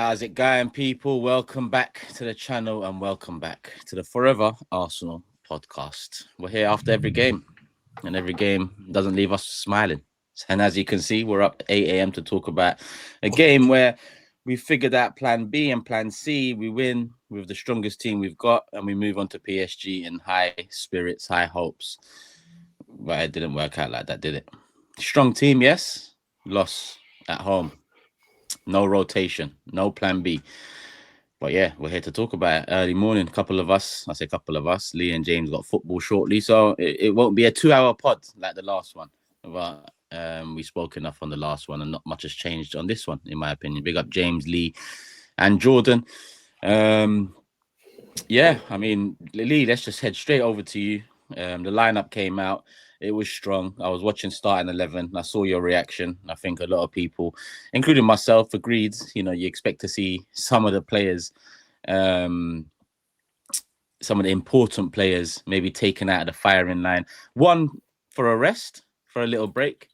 How's it going, people? Welcome back to the channel and welcome back to the Forever Arsenal podcast. We're here after every game, and every game doesn't leave us smiling. And as you can see, we're up 8 a.m. to talk about a game where we figured out plan B and plan C. We win with the strongest team we've got, and we move on to PSG in high spirits, high hopes. But it didn't work out like that, did it? Strong team, yes. Loss at home. No rotation, no plan B. But yeah, we're here to talk about it. Early morning, couple of us, Lee and James got football shortly. So it won't be a 2-hour pod like the last one. But we spoke enough on the last one and not much has changed on this one, in my opinion. Big up James, Lee and Jordan. Yeah, I mean, Lee, let's just head straight over to you. The lineup came out. It was strong. I was watching starting 11. I saw your reaction. I think a lot of people, including myself, agreed. You know, you expect to see some of the players, some of the important players, maybe taken out of the firing line. One, for a rest, for a little break,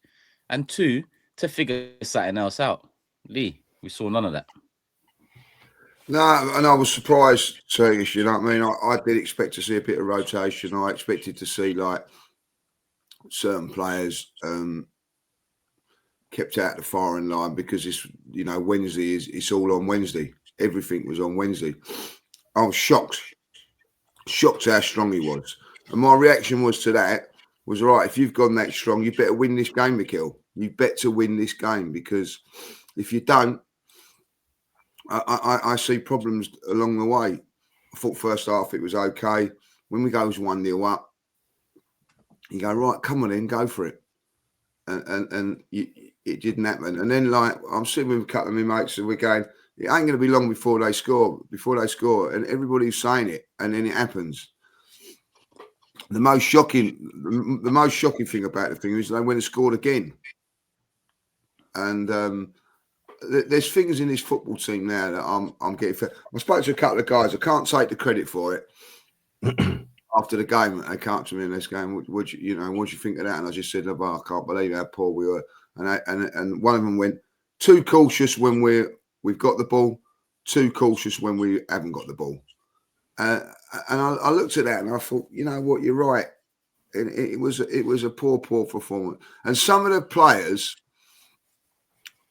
and two, to figure something else out. Lee, we saw none of that. No, and I was surprised, Turkish, you know what I mean? I did expect to see a bit of rotation. I expected to see, like, certain players kept out the firing line because it's, you know, Wednesday it's all on Wednesday. Everything was on Wednesday. I was shocked how strong he was. And my reaction was to that was, right, if you've gone that strong, you better win this game, Mikel. You better win this game, because if you don't, I see problems along the way. I thought first half it was okay. When we goes 1-0 up, you go, right, come on in, go for it. And it didn't happen. And then, like, I'm sitting with a couple of my mates and we're going, it ain't going to be long before they score. And everybody's saying it, and then it happens. The most shocking thing about the thing is they went and scored again. And there's things in this football team now that I'm getting. I spoke to a couple of guys. I can't take the credit for it. After the game, they came up to me and they're going, what do you think of that? And I just said, oh, I can't believe how poor we were. And one of them went, too cautious when we've got the ball, too cautious when we haven't got the ball. And I looked at that and I thought, you know what, you're right. And it was a poor performance. And some of the players,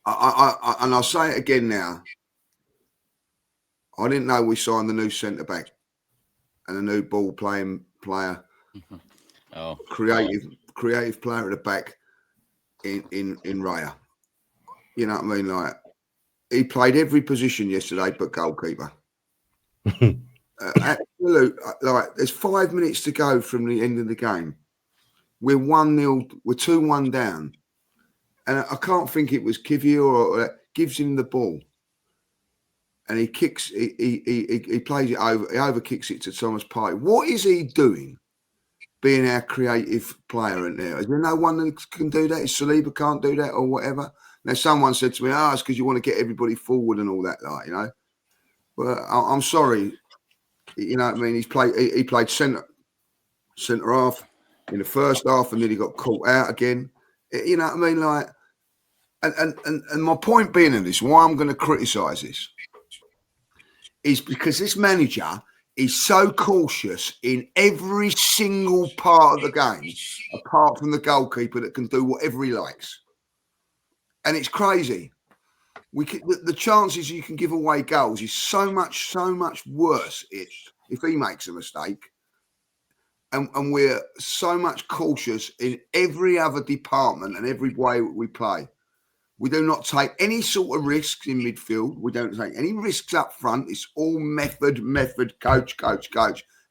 and I'll say it again now, I didn't know we signed the new centre back and a new ball playing player, creative player at the back in Raya. You know what I mean? Like, he played every position yesterday but goalkeeper. Absolute. Like, there's 5 minutes to go from the end of the game. We're 1-0. We're 2-1 down, and I can't think it was Kivior or gives him the ball. And he kicks. He plays it over. He overkicks it to Thomas Partey. What is he doing? Being our creative player in there, is there no one that can do that? Is Saliba can't do that or whatever? Now someone said to me, it's because you want to get everybody forward and all that, like, you know. But I'm sorry, you know what I mean. He played centre half in the first half, and then he got caught out again. You know what I mean, like. And my point being in this, why I'm going to criticise this, is because this manager is so cautious in every single part of the game, apart from the goalkeeper that can do whatever he likes. And it's crazy. The chances you can give away goals is so much worse if he makes a mistake. And we're so much cautious in every other department and every way we play. We do not take any sort of risks in midfield. We don't take any risks up front. It's all method, coach.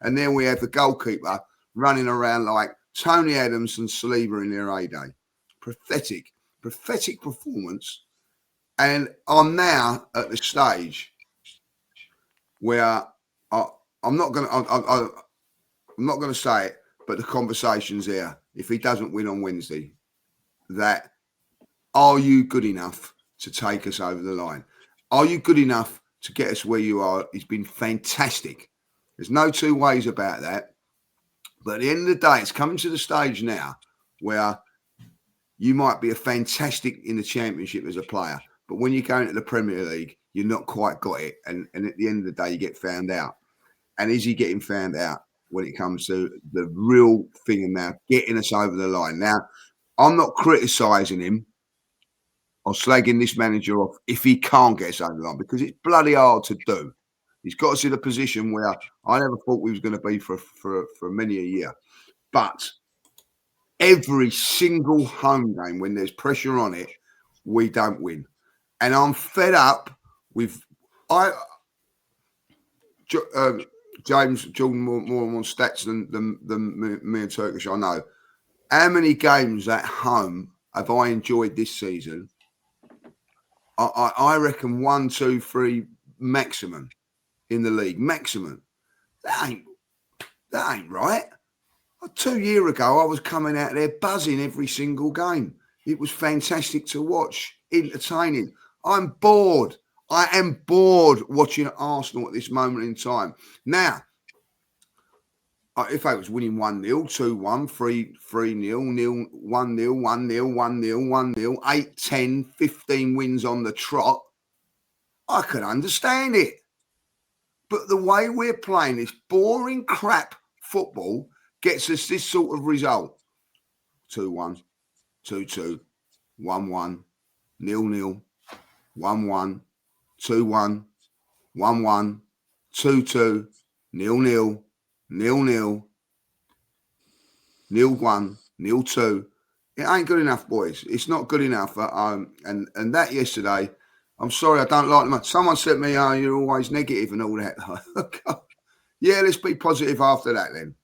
And then we have the goalkeeper running around like Tony Adams and Saliba in their heyday. Pathetic performance. And I'm now at the stage where I'm not going to say it, but the conversation's there. If he doesn't win on Wednesday, that, are you good enough to take us over the line? Are you good enough to get us where you are? It's been fantastic. There's no two ways about that. But at the end of the day, it's coming to the stage now where you might be a fantastic in the Championship as a player, but when you go into the Premier League, you're not quite got it. And at the end of the day, you get found out. And is he getting found out when it comes to the real thing now, getting us over the line? Now, I'm not criticising him or slagging this manager off if he can't get us over the line, because it's bloody hard to do. He's got us in a position where I never thought we was going to be for many a year. But every single home game, when there's pressure on it, we don't win. And I'm fed up with James Jordan more and more stats than me and Turkish. I know. How many games at home have I enjoyed this season? I reckon 1, 2, 3 maximum in the league. Maximum. That ain't right. 2 years ago, I was coming out there buzzing every single game. It was fantastic to watch, entertaining. I'm bored. I am bored watching Arsenal at this moment in time. Now, if I was winning 1-0, 2-1, 3-0, 0-1-0, 1-0, 1-0, 1-0, 1-0, 8, 10, 15 wins on the trot, I could understand it. But the way we're playing this boring crap football gets us this sort of result. 2-1, 2-2, 1-1, 0-0, 1-1, 2-1, 1-1, 2-2, 0-0, 0-0, 0-1, 0-2. It ain't good enough, boys. It's not good enough. And that yesterday, I'm sorry, I don't like them. Someone said to me, "Oh, you're always negative and all that." Yeah, let's be positive after that then.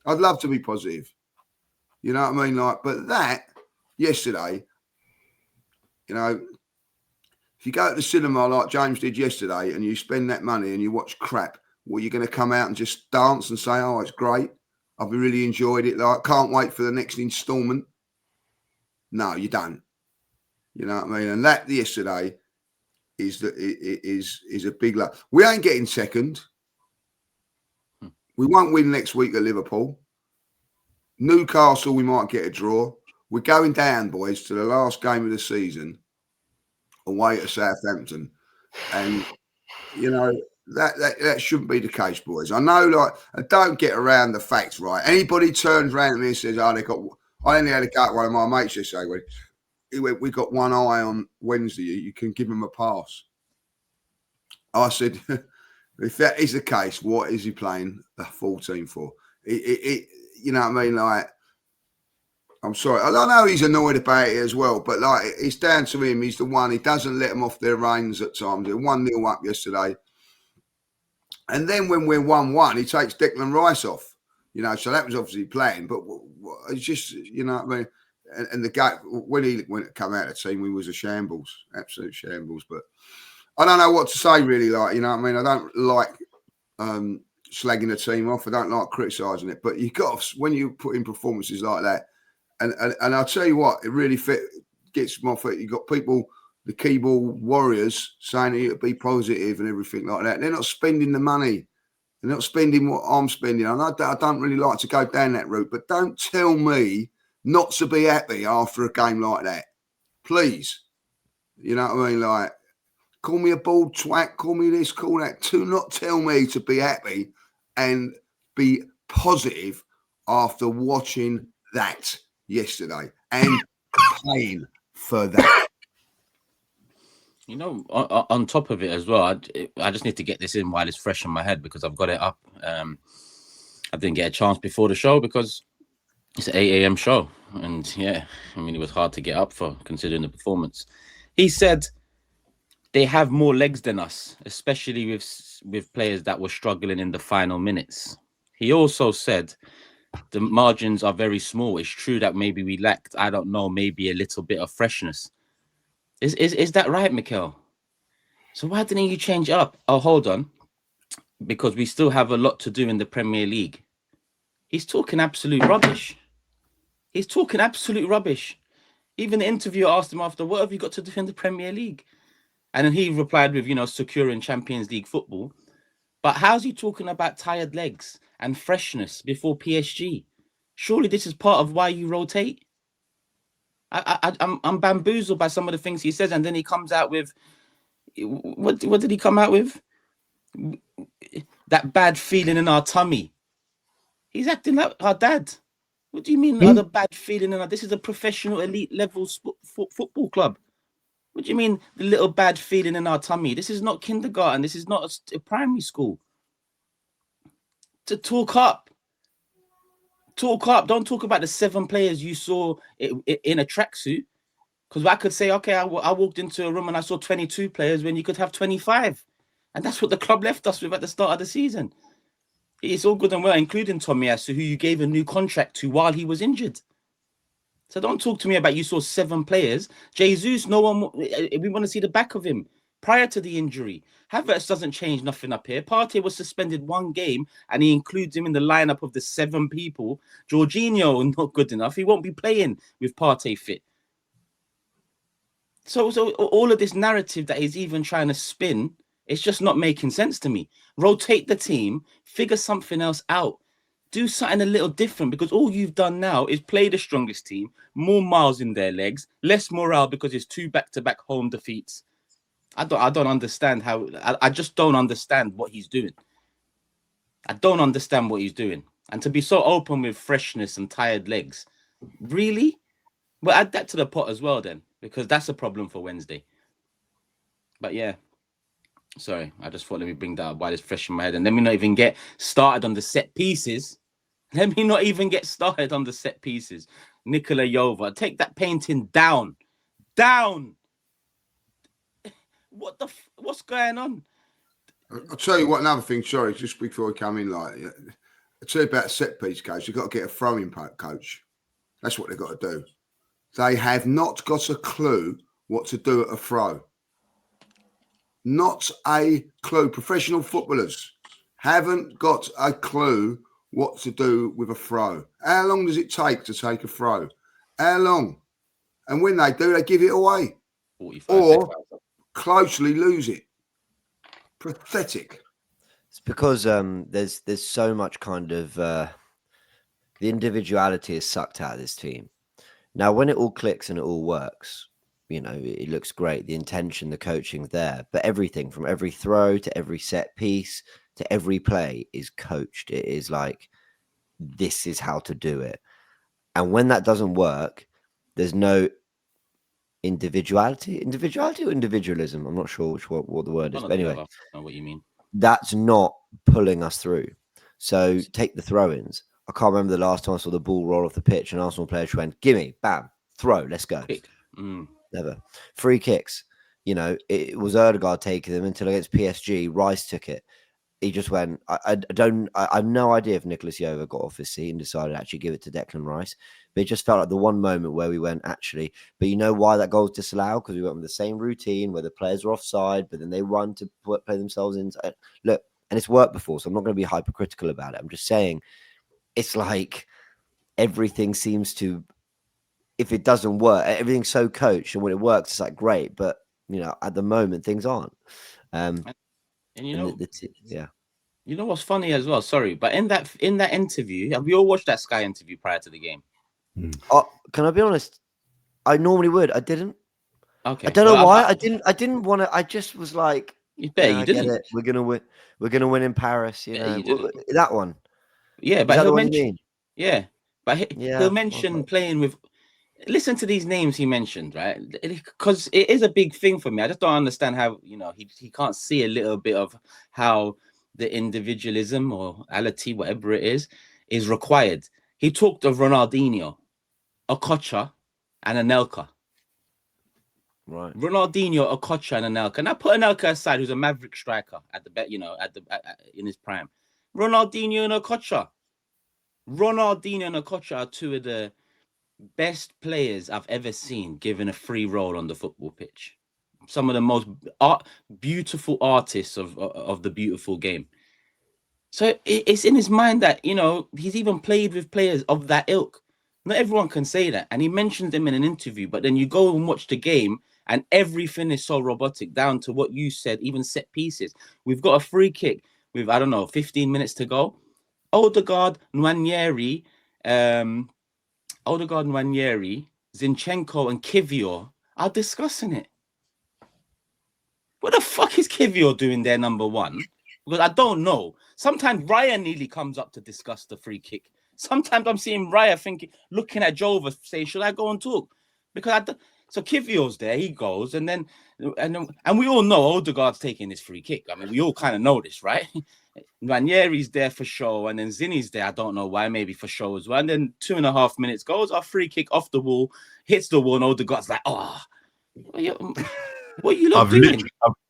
I'd love to be positive. You know what I mean? Like, but that yesterday, you know, if you go to the cinema like James did yesterday and you spend that money and you watch crap, well, you're going to come out and just dance and say, "Oh, it's great. I've really enjoyed it. Like, can't wait for the next instalment." No, you don't. You know what I mean? And that yesterday is a big love. We ain't getting second. We won't win next week at Liverpool. Newcastle, we might get a draw. We're going down, boys, to the last game of the season away to Southampton. And, you know, that shouldn't be the case, boys. I know, like, and don't get around the facts, right? Anybody turns around to me and says, "Oh, they got..." I only had a go at one of my mates yesterday when he went, "We got one eye on Wednesday. You can give him a pass." I said, if that is the case, what is he playing the 14 for? You know what I mean? Like, I'm sorry. I know he's annoyed about it as well, but like, it's down to him. He's the one. He doesn't let them off their reins at times. They're 1-0 up yesterday. And then when we're 1-1, he takes Declan Rice off. You know, so that was obviously planned, but it's just, you know what I mean? And the guy, when he come out of the team, we was a shambles, absolute shambles. But I don't know what to say, really. Like, you know what I mean? I don't like slagging the team off. I don't like criticising it. But you got to, when you put in performances like that, and I'll tell you what, it really gets my foot. You got people, the keyboard warriors, saying that you be positive and everything like that. They're not spending the money. They're not spending what I'm spending. And I don't really like to go down that route. But don't tell me not to be happy after a game like that. Please. You know what I mean? Like, call me a bald twat, call me this, call that. Do not tell me to be happy and be positive after watching that yesterday and paying for that. You know, on top of it as well, I just need to get this in while it's fresh in my head because I've got it up. I didn't get a chance before the show because it's an 8 a.m. show. And yeah, I mean, it was hard to get up for considering the performance. He said they have more legs than us, especially with players that were struggling in the final minutes. He also said the margins are very small. It's true that maybe we lacked, I don't know, maybe a little bit of freshness. Is that right, Mikel? So why didn't you change it up? Oh, hold on. Because we still have a lot to do in the Premier League. He's talking absolute rubbish. He's talking absolute rubbish. Even the interviewer asked him after, what have you got to do in the Premier League? And then he replied with, securing Champions League football. But how's he talking about tired legs and freshness before PSG? Surely this is part of why you rotate. I'm bamboozled by some of the things he says, and then he comes out with, What did he come out with? That bad feeling in our tummy. He's acting like our dad. What do you mean, other bad feeling in our? This is a professional elite level football club. What do you mean, the little bad feeling in our tummy? This is not kindergarten. This is not a primary school. To talk up. Talk up. Don't talk about the 7 players you saw in a tracksuit. Because I could say, okay, I walked into a room and I saw 22 players when you could have 25. And that's what the club left us with at the start of the season. It's all good and well, including Tomiyasu, who you gave a new contract to while he was injured. So don't talk to me about you saw 7 players. Jesus, no one. We want to see the back of him prior to the injury. Havertz doesn't change nothing up here. Partey was suspended 1 game, and he includes him in the lineup of the 7 people. Jorginho not good enough. He won't be playing with Partey fit. So all of this narrative that he's even trying to spin, it's just not making sense to me. Rotate the team, figure something else out. Do something a little different, because all you've done now is play the strongest team, more miles in their legs, less morale because it's 2 back-to-back home defeats. I don't understand how. I just don't understand what he's doing. I don't understand what he's doing. And to be so open with freshness and tired legs, really? Well, add that to the pot as well then, because that's a problem for Wednesday. But yeah. Sorry, I just thought let me bring that up while it's fresh in my head. And let me not even get started on the set pieces. Let me not even get started on the set pieces. Nikola Jova, take that painting down. Down. What's going on? I'll tell you what, another thing, sorry, just before I come in, like, I'll tell you about set piece coach. You've got to get a throwing coach. That's what they've got to do. They have not got a clue what to do at a throw. Not a clue. Professional footballers haven't got a clue what to do with a throw. How long does it take to take a throw? How long? And when they do, they give it away. 45 or seconds. closely lose it. Pathetic. It's because there's so much kind of the individuality is sucked out of this team. Now, when it all clicks and it all works, you know, it looks great. The intention, the coaching's there, but everything from every throw to every set piece to every play is coached. It is like, this is how to do it. And when that doesn't work, there's no individuality or individualism. I'm not sure what the word is, but anyway, I know what you mean. That's not pulling us through. So take the throw-ins. I can't remember the last time I saw the ball roll off the pitch and Arsenal players went, gimme, bam, throw, let's go. Never. Free kicks. You know, it was Erdegaard taking them until against PSG. Rice took it. He just went, I have no idea if Nicholas Jova got off his seat and decided to actually give it to Declan Rice. But it just felt like the one moment where we went, actually, but you know why that goal was disallowed? Because we went with the same routine where the players are offside, but then they run to play themselves in. Look, and it's worked before, so I'm not going to be hypercritical about it. I'm just saying it's like everything seems to, if it doesn't work, everything's so coached, and when it works, it's like great. But, you know, at the moment, things aren't. And you know, yeah. You know what's funny as well? Sorry, but in that interview, have we all watched that Sky interview prior to the game? Can I be honest? I normally would. I didn't. Okay. I don't know why. I didn't want to. I just was like, you didn't. Get it. We're gonna win. We're gonna win in Paris. You know that one. Yeah, but he'll mention. Yeah, but he'll mention playing with. Listen to these names he mentioned, right? Because it is a big thing for me. I just don't understand how, you know, he can't see a little bit of how the individualism or ality, whatever it is required. He talked of Ronaldinho, Okocha, and Anelka. Right. Ronaldinho, Okocha, and Anelka. Now put Anelka aside, who's a maverick striker at the bet, you know, in his prime. Ronaldinho and Okocha. Ronaldinho and Okocha are 2 of the best players I've ever seen given a free role on the football pitch. Some of the most beautiful artists of the beautiful game. So it's in his mind that, you know, he's even played with players of that ilk. Not everyone can say that. And he mentioned them in an interview, but then you go and watch the game and everything is so robotic, down to what you said, even set pieces. We've got a free kick with, 15 minutes to go. Odegaard, Nwaneri, Zinchenko, and Kivior are discussing it. What the fuck is Kivior doing there, number one? Because I don't know. Sometimes Raya nearly comes up to discuss the free kick. Sometimes I'm seeing Raya thinking, looking at Jova, saying, "Should I go and talk?" Because so Kivior's there, he goes, and we all know Odegaard's taking this free kick. I mean, we all kind of know this, right? Ranieri's there for show, and then Zinni's there. I don't know why, maybe for show as well. And then 2.5 minutes goes, our free kick off the wall, hits the wall, and Odegaard's like, "Oh, what are you doing?"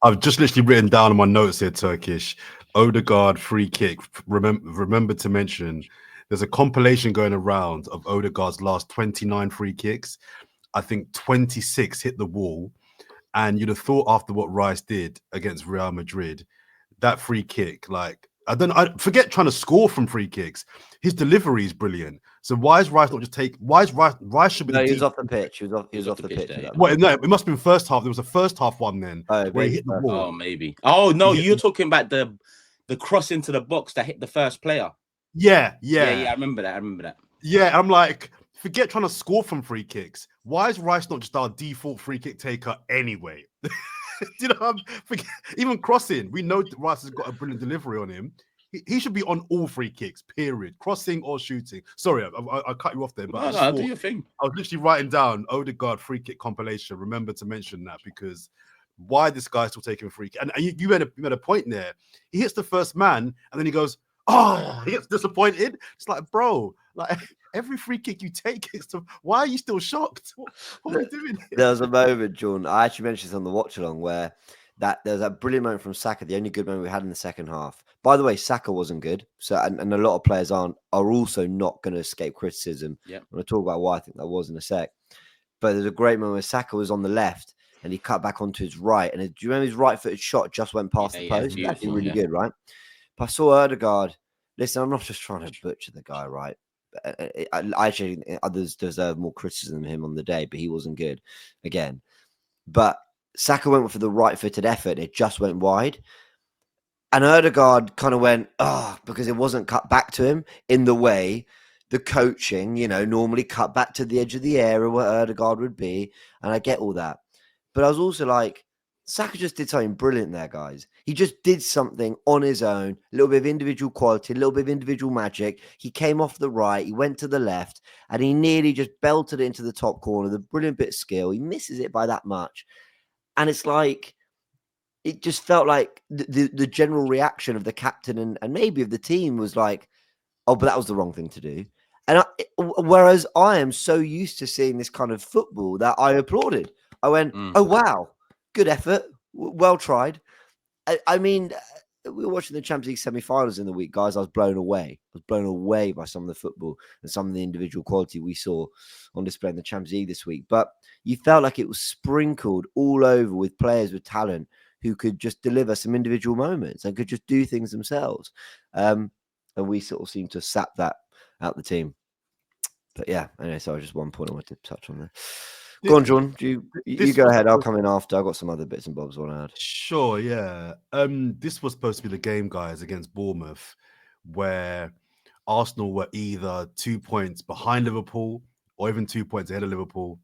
I've just literally written down on my notes here, Turkish. Odegaard free kick. Remember to mention there's a compilation going around of Odegaard's last 29 free kicks. I think 26 hit the wall. And you'd have thought after what Rice did against Real Madrid, that free kick, like, I forget trying to score from free kicks. His delivery is brilliant. So why is Rice not just Rice should be he was off the pitch. He was off the pitch. There, well, no, it must have been first half. There was a first half one then where he hit the wall. Oh, maybe. Oh no, you're talking about the cross into the box that hit the first player. Yeah. I remember that. Yeah, I'm like, forget trying to score from free kicks. Why is Rice not just our default free kick taker anyway? You know, forget, even crossing. We know Rice has got a brilliant delivery on him. He should be on all free kicks, period. Crossing or shooting. Sorry, I cut you off there, but no, do your thing. I was literally writing down Odegaard free kick compilation. Remember to mention that, because why this guy's still taking free kick? And you made a point there. He hits the first man, and then he goes, "Oh," he gets disappointed. It's like, bro, like every free kick you take, why are you still shocked? What are you doing here? There was a moment, John. I actually mentioned this on the watch along where there's that brilliant moment from Saka, the only good moment we had in the second half. By the way, Saka wasn't good. So and a lot of players are also not going to escape criticism. Yeah. I'm going to talk about why I think that was in a sec. But there's a great moment where Saka was on the left and he cut back onto his right. And do you remember his right-footed shot just went past the post? That's really good, right? But I saw Odegaard. Listen, I'm not just trying to butcher the guy, right? I actually think others deserve more criticism than him on the day, but he wasn't good again. But Saka went for the right-footed effort. It just went wide. And Odegaard kind of went, because it wasn't cut back to him in the way the coaching, normally cut back to the edge of the area where Odegaard would be. And I get all that. But I was also like, Saka just did something brilliant there, guys. He just did something on his own, a little bit of individual quality, a little bit of individual magic. He came off the right, he went to the left, and he nearly just belted it into the top corner. The brilliant bit of skill. He misses it by that much. And it's like, it just felt like the general reaction of the captain and maybe of the team was like, oh, but that was the wrong thing to do. And whereas I am so used to seeing this kind of football that I applauded. I went, oh, wow, good effort. Well tried. I mean, we were watching the Champions League semi-finals in the week, guys. I was blown away. I was blown away by some of the football and some of the individual quality we saw on display in the Champions League this week. But you felt like it was sprinkled all over with players with talent who could just deliver some individual moments and could just do things themselves. And we sort of seemed to sap that out the team. But yeah, anyway, so just one point I wanted to touch on there. Go on, John. You go ahead. I'll come in after. I've got some other bits and bobs I want to add. Sure, yeah. This was supposed to be the game, guys, against Bournemouth, where Arsenal were either 2 points behind Liverpool or even 2 points ahead of Liverpool.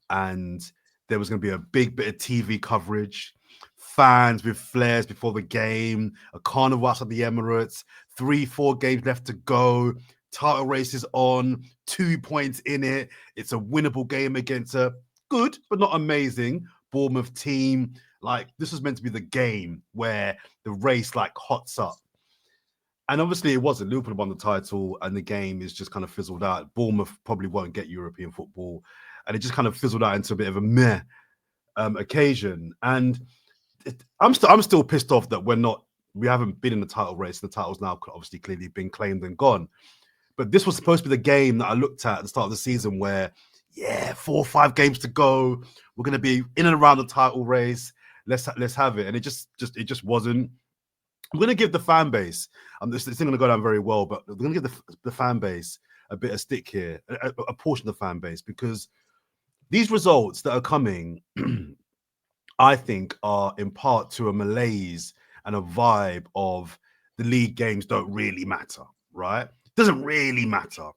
And there was going to be a big bit of TV coverage, fans with flares before the game, a carnival outside the Emirates, 3-4 games left to go, title race is on, 2 points in it. It's a winnable game against a good but not amazing Bournemouth team. Like, this was meant to be the game where the race like hots up. And obviously it wasn't. Liverpool won the title and the game is just kind of fizzled out. Bournemouth probably won't get European football. And it just kind of fizzled out into a bit of a meh occasion. And I'm still pissed off that we haven't been in the title race. The title's now obviously clearly been claimed and gone. But this was supposed to be the game that I looked at the start of the season where, 4 or 5 games to go. We're going to be in and around the title race. Let's have it. And it just wasn't. I'm going to give the fan base, this isn't going to go down very well, but we're going to give the fan base a bit of stick here, a portion of the fan base, because these results that are coming, I think, are in part to a malaise and a vibe of the league games don't really matter, right? Doesn't really matter.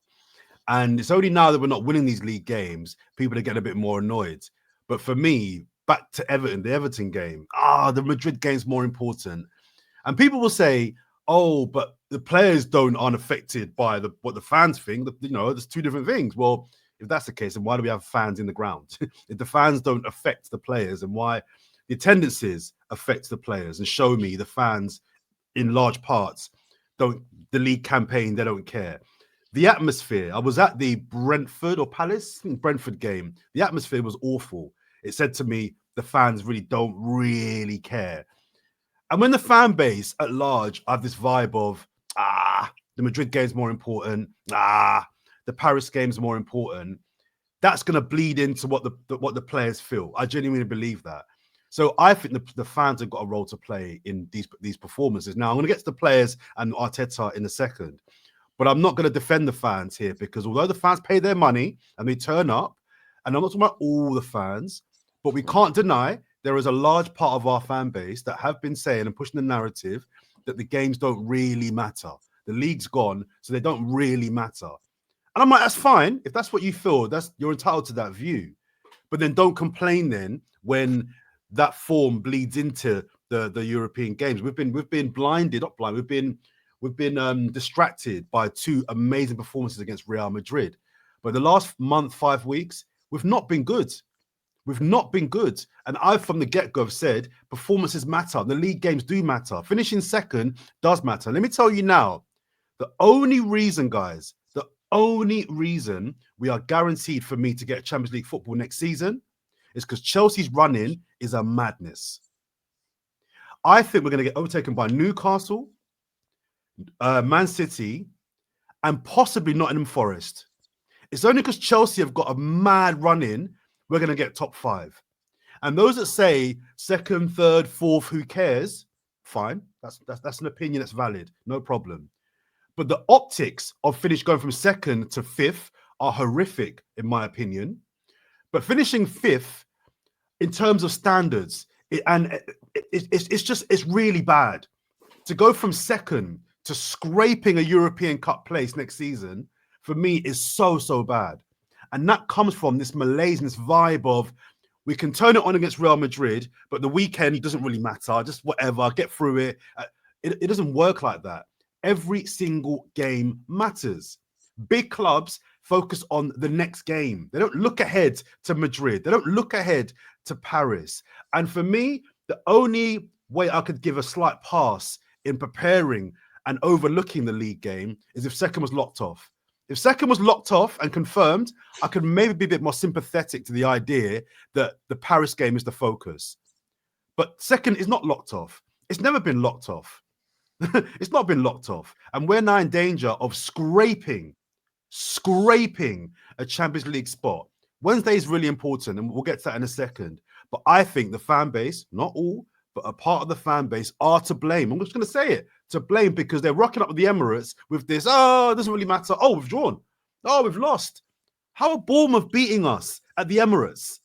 And it's only now that we're not winning these league games, people are getting a bit more annoyed. But for me, back to Everton, the Everton game. The Madrid game's more important. And people will say, oh, but the players aren't affected by what the fans think. There's two different things. Well, if that's the case, then why do we have fans in the ground? If the fans don't affect the players, and why the attendances affect the players, and show me the fans in large parts the league campaign, they don't care. The atmosphere, I was at the Brentford or Palace, Brentford game. The atmosphere was awful. It said to me, the fans really don't really care. And when the fan base at large have this vibe of, the Madrid game's more important, the Paris game's more important, that's going to bleed into what the players feel. I genuinely believe that. So I think the fans have got a role to play in these performances. Now, I'm going to get to the players and Arteta in a second, but I'm not going to defend the fans here, because although the fans pay their money and they turn up, and I'm not talking about all the fans, but we can't deny there is a large part of our fan base that have been saying and pushing the narrative that the games don't really matter. The league's gone, so they don't really matter. And I'm like, that's fine. If that's what you feel, you're entitled to that view. But then don't complain then when that form bleeds into the European games. We've been blinded, not blind. We've been distracted by two amazing performances against Real Madrid. But the last month, 5 weeks, we've not been good. We've not been good. And I, from the get-go, have said performances matter. The league games do matter. Finishing second does matter. Let me tell you now, the only reason, guys, the only reason we are guaranteed for me to get Champions League football next season is because Chelsea's run-in is a madness. I think we're going to get overtaken by Newcastle, Man City, and possibly Nottingham Forest. It's only because Chelsea have got a mad run-in we're going to get top 5. And those that say second, third, fourth, who cares? Fine. That's an opinion that's valid. No problem. But the optics of going from second to 5th are horrific, in my opinion. But finishing 5th, in terms of standards, it's really bad. To go from second to scraping a European Cup place next season, for me, is so bad. And that comes from this malaise and this vibe of, we can turn it on against Real Madrid, but the weekend doesn't really matter. Just whatever, get through it. It doesn't work like that. Every single game matters. Big clubs focus on the next game. They don't look ahead to Madrid. They don't look ahead to Paris. And for me, the only way I could give a slight pass in preparing and overlooking the league game is if second was locked off. If second was locked off and confirmed, I could maybe be a bit more sympathetic to the idea that the Paris game is the focus. But second is not locked off. It's never been locked off. It's not been locked off. And we're now in danger of scraping a Champions League spot. Wednesday is really important, and we'll get to that in a second. But I think the fan base, not all, but a part of the fan base are to blame. I'm just going to say it, to blame, because they're rocking up with the Emirates with this, it doesn't really matter. Oh, we've drawn. Oh, we've lost. How are Bournemouth beating us at the Emirates?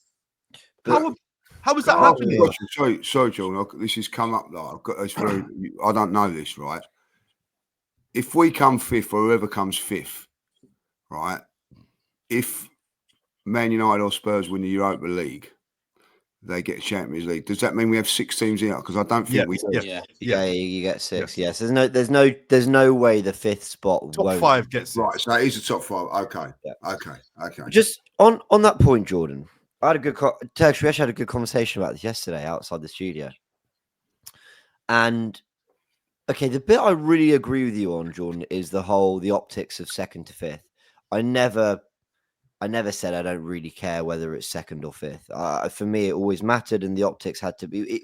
How is that happening? Sorry, John. This has come up. I don't know this, right? If we come 5th, or whoever comes 5th, right? If Man United or Spurs win the Europa League, they get Champions League. Does that mean we have 6 teams in it? Because I don't think we do. Yeah, you get 6. Yes, there's no way the 5th spot top 5 gets 6. Right. So it is a top 5. Okay. Yeah. Okay. Just on that point, Jordan, I had a good Turkish. We actually had a good conversation about this yesterday outside the studio. And okay, the bit I really agree with you on, Jordan, is the optics of second to 5th. I never said I don't really care whether it's second or 5th. For me, it always mattered, and the optics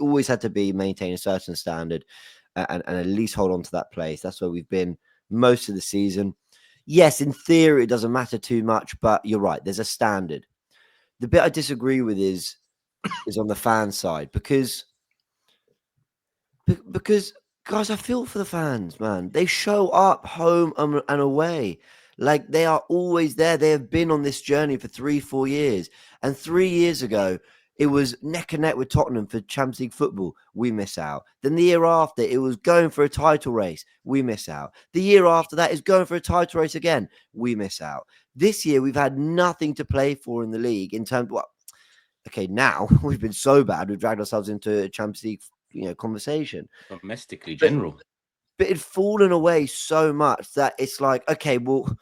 always had to be maintain a certain standard and at least hold on to that place. That's where we've been most of the season. Yes, in theory, it doesn't matter too much, but you're right. There's a standard. The bit I disagree with is on the fan side, because guys, I feel for the fans, man. They show up home and away. Like, they are always there. They have been on this journey for 3-4 years. And 3 years ago, it was neck and neck with Tottenham for Champions League football. We miss out. Then the year after, it was going for a title race. We miss out. The year after that is going for a title race again. We miss out. This year, we've had nothing to play for in the league in terms of okay, now we've been so bad, we've dragged ourselves into a Champions League, conversation. Domestically, general. But it'd fallen away so much that it's like, okay, well,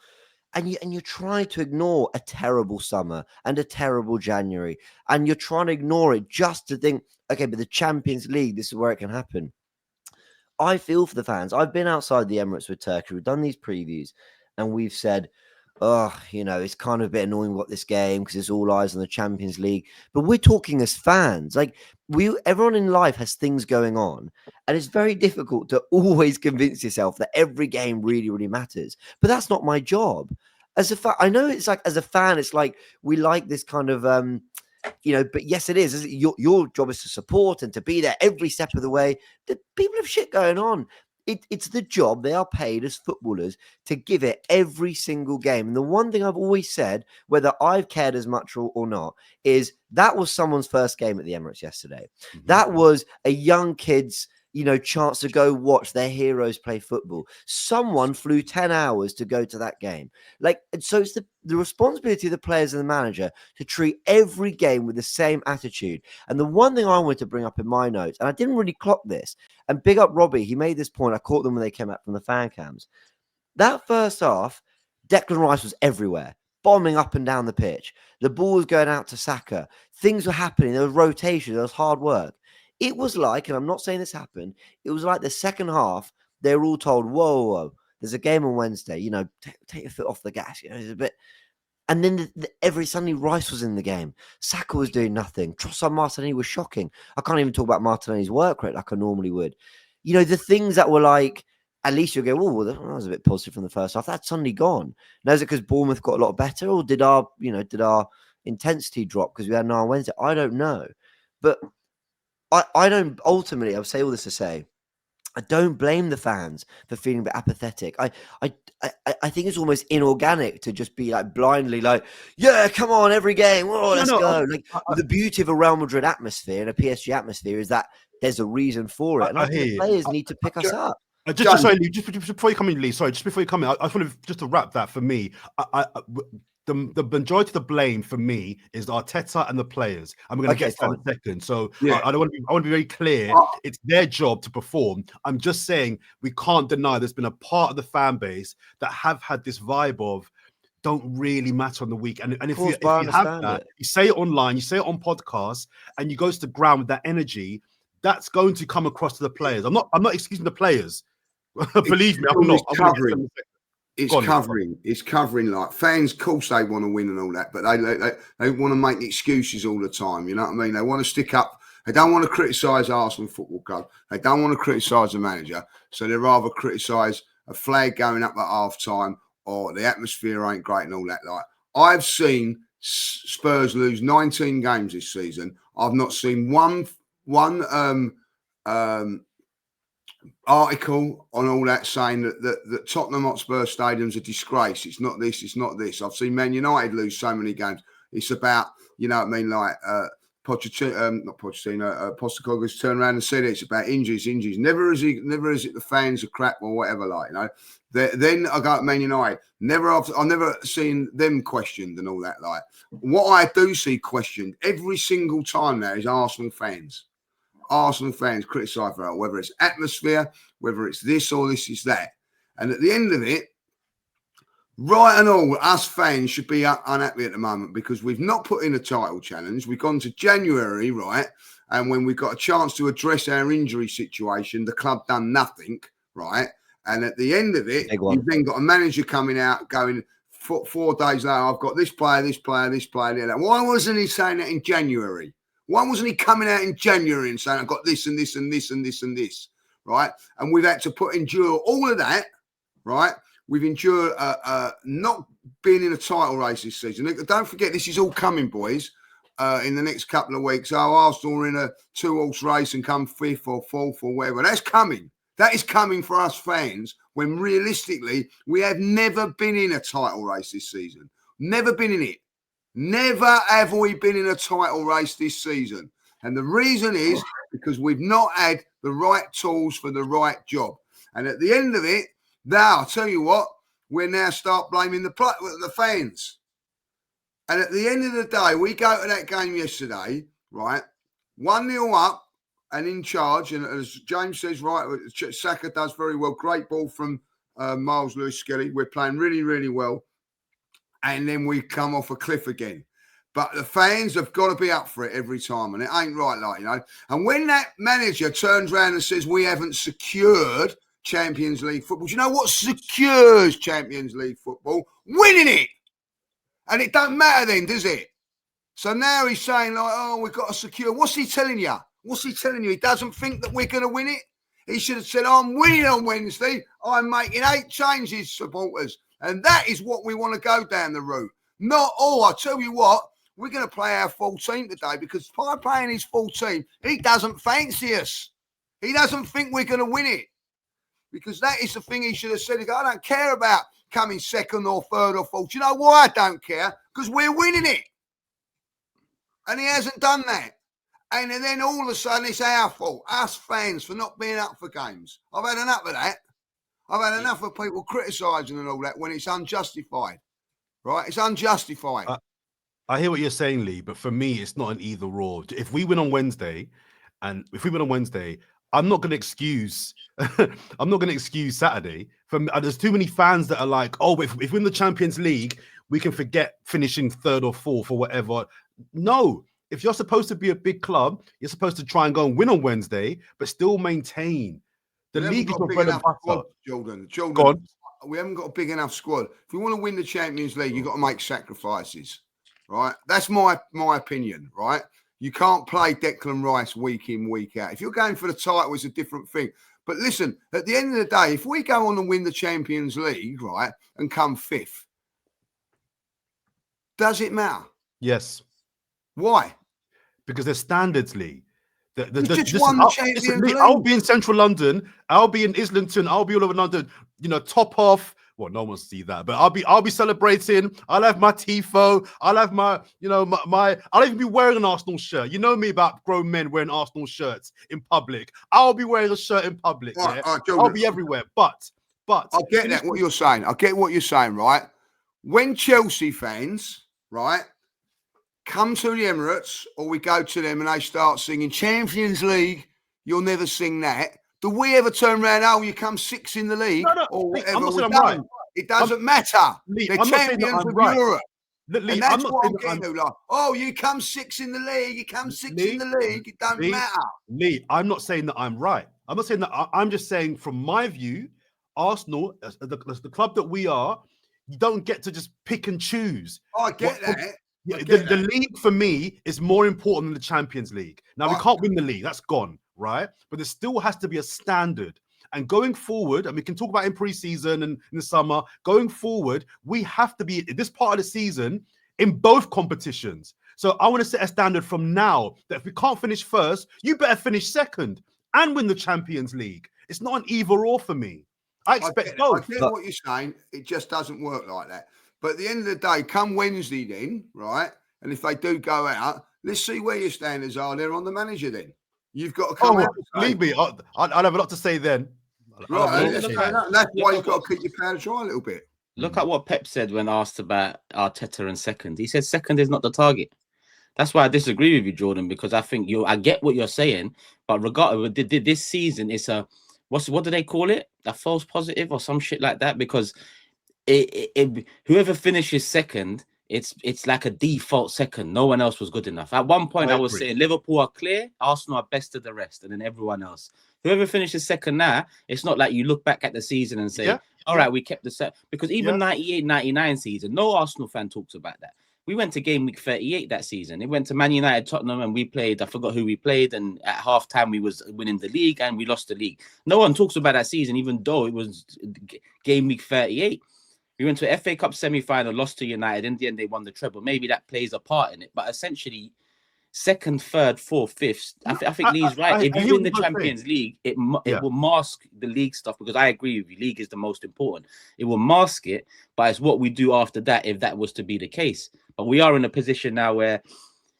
and you're trying to ignore a terrible summer and a terrible January, and you're trying to ignore it just to think, okay, but the Champions League, this is where it can happen. I feel for the fans. I've been outside the Emirates with Turkey. We've done these previews, and we've said, oh, it's kind of a bit annoying what this game because it's all eyes on the Champions League. But we're talking as fans. Like everyone in life has things going on, and it's very difficult to always convince yourself that every game really, really matters. But that's not my job. As a fan, I know it's like as a fan, it's like we like this kind of but yes, it is. Your job is to support and to be there every step of the way. The people have shit going on. It's the job they are paid as footballers to give it every single game. And the one thing I've always said, whether I've cared as much or not, is that was someone's first game at the Emirates yesterday. Mm-hmm. That was a young kid's chance to go watch their heroes play football. Someone flew 10 hours to go to that game. So it's the responsibility of the players and the manager to treat every game with the same attitude. And the one thing I wanted to bring up in my notes, and I didn't really clock this, and big up Robbie, he made this point. I caught them when they came out from the fan cams. That first half, Declan Rice was everywhere, bombing up and down the pitch. The ball was going out to Saka. Things were happening. There was rotation. There was hard work. It was like, and I'm not saying this happened, it was like the second half, they were all told, whoa, there's a game on Wednesday, take your foot off the gas, there's a bit. And then suddenly Rice was in the game. Saka was doing nothing. Trossard Martinelli was shocking. I can't even talk about Martinelli's work rate like I normally would. The things that were like, at least you'll go, oh, well, that was a bit positive from the first half. That's suddenly gone. Now, is it because Bournemouth got a lot better, or did our intensity drop because we had an hour on Wednesday? I don't know. But I don't, ultimately, I'll say all this to say, I don't blame the fans for feeling a bit apathetic. I think it's almost inorganic to just be like blindly like, yeah, come on, every game, let's go. The beauty of a Real Madrid atmosphere and a PSG atmosphere is that there's a reason for it. And I think the players need to pick us up. Just before you come in, Lee, just before you come in, I just want to wrap that for me. The majority of the blame for me is Arteta and the players. And we're going to get to that in a second. So yeah. I want to be very clear. It's their job to perform. I'm just saying we can't deny there's been a part of the fan base that have had this vibe of don't really matter on the week. And if you have that, you say it online, you say it on podcasts, and you go to the ground with that energy, that's going to come across to the players. I'm not excusing the players. Believe me, I'm not. It's covering like fans. Of course, they want to win and all that, but they want to make excuses all the time. You know what I mean? They want to stick up. They don't want to criticise Arsenal Football Club. They don't want to criticise the manager. So they rather criticise a flag going up at half time or the atmosphere ain't great and all that. Like I've seen Spurs lose 19 games this season. I've not seen one article on all that saying that Tottenham Hotspur Stadium's a disgrace. It's not this, it's not this. I've seen Man United lose so many games. It's about, you know what I mean, like Postecoglou's turned around and said it's about injuries. Never is it the fans are crap or whatever, like, you know. Then I got Man United. I've never seen them questioned and all that. Like what I do see questioned every single time now is Arsenal fans. Arsenal fans criticise for it, whether it's atmosphere, whether it's this or this is that. And at the end of it, right and all, us fans should be unhappy at the moment because we've not put in a title challenge. We've gone to January, right? And when we got a chance to address our injury situation, the club done nothing, right? And at the end of it, you've then got a manager coming out going, 4 days later, I've got this player, that. Why wasn't he saying that in January? Why wasn't he coming out in January and saying, I've got this and this and this and this and this, right? And we've had to endure all of that, right? We've endured not being in a title race this season. Don't forget, this is all coming, boys, in the next couple of weeks. Oh, Arsenal are in a 2-horse race and come 5th or 4th or whatever. That's coming. That is coming for us fans when realistically we have never been in a title race this season. Never been in it. Never have we been in a title race this season. And the reason is because we've not had the right tools for the right job. And at the end of it, now, I'll tell you what, we'll now start blaming the fans. And at the end of the day, we go to that game yesterday, right? 1-0 up and in charge. And as James says, right, Saka does very well. Great ball from Miles Lewis-Skelly. We're playing really, really well. And then we come off a cliff again. But the fans have got to be up for it every time. And it ain't right, like, you know. And when that manager turns around and says we haven't secured Champions League football, do you know what secures Champions League football? Winning it. And it don't matter then, does it? So now he's saying, like, oh, we've got to secure. What's he telling you? What's he telling you? He doesn't think that we're going to win it? He should have said, I'm winning on Wednesday. I'm making 8 changes, supporters. And that is what we want to go down the route. Not, oh, I tell you what, we're going to play our full team today because by playing his full team, he doesn't fancy us. He doesn't think we're going to win it. Because that is the thing he should have said. He goes, I don't care about coming second or third or fourth. You know why I don't care? Because we're winning it. And he hasn't done that. And then all of a sudden it's our fault, us fans, for not being up for games. I've had enough of that. I've had enough of people criticising and all that when it's unjustified. Right? It's unjustified. I hear what you're saying, Lee, but for me, it's not an either or. If we win on Wednesday, I'm not going to excuse. I'm not going to excuse Saturday. There's too many fans that are like, "Oh, if we win the Champions League, we can forget finishing third or fourth or whatever." No, if you're supposed to be a big club, you're supposed to try and go and win on Wednesday, but still maintain the league. Is your bread and butter. Jordan, go on. We haven't got a big enough squad. If we want to win the Champions League, you've got to make sacrifices, right? That's my opinion, right? You can't play Declan Rice week in, week out. If you're going for the title, it's a different thing. But listen, at the end of the day, if we go on and win the Champions League, right, and come 5th, does it matter? Yes. Why? Because there's standards, Lee. We just won the Champions League. I'll be in central London. I'll be in Islington. I'll be all over London. You know, top off. Well, no one wants to see that, but I'll be celebrating. I'll have my tifo. I'll have my, you know, I'll even be wearing an Arsenal shirt. You know me about grown men wearing Arsenal shirts in public. I'll be wearing a shirt in public. Yeah? I'll be everywhere. But I get that. What you're saying. I get what you're saying, right? When Chelsea fans, right, come to the Emirates or we go to them and they start singing Champions League, you'll never sing that. Do we ever turn around, oh, you come 6th in the league or whatever? Right. It doesn't matter. Lee, They're champions of Europe. Lee, and that's what I'm getting to. Like, oh, you come 6th in the league, you come 6th in the league, it doesn't matter. Lee, I'm not saying that I'm right. I'm not saying that. I'm just saying from my view, Arsenal, as the club that we are, you don't get to just pick and choose. Oh, I get that. The league for me is more important than the Champions League. Now, we can't win the league. That's gone, right? But there still has to be a standard. And going forward, and we can talk about in pre-season and in the summer, going forward, we have to be, in this part of the season, in both competitions. So I want to set a standard from now that if we can't finish first, you better finish second and win the Champions League. It's not an either or for me. I expect both. I get what you're saying. It just doesn't work like that. But at the end of the day, come Wednesday then, right? And if they do go out, let's see where your standards are there on the manager then. You've got to come out. Believe me, I'll have a lot to say then. Right, that's why you've got to keep your powder dry a little bit. Look at what Pep said when asked about Arteta and second. He said second is not the target. That's why I disagree with you, Jordan, because I think I get what you're saying, but regardless, this season it's a what do they call it? A false positive or some shit like that? Because whoever finishes second, it's like a default second. No one else was good enough. At one point, I was saying Liverpool are clear, Arsenal are best of the rest, and then everyone else. Whoever finishes second now, it's not like you look back at the season and say, all right, we kept the set. Because even 98, 99 season, no Arsenal fan talks about that. We went to game week 38 that season. It went to Man United, Tottenham, and we played. I forgot who we played. And at halftime, we was winning the league and we lost the league. No one talks about that season, even though it was game week 38. We went to an FA Cup semi-final, lost to United. In the end, they won the treble. Maybe that plays a part in it. But essentially, second, third, fourth, fifth. I think Lee's right. If you win the Champions League, it will mask the league stuff, because I agree with you. League is the most important. It will mask it, but it's what we do after that if that was to be the case. But we are in a position now where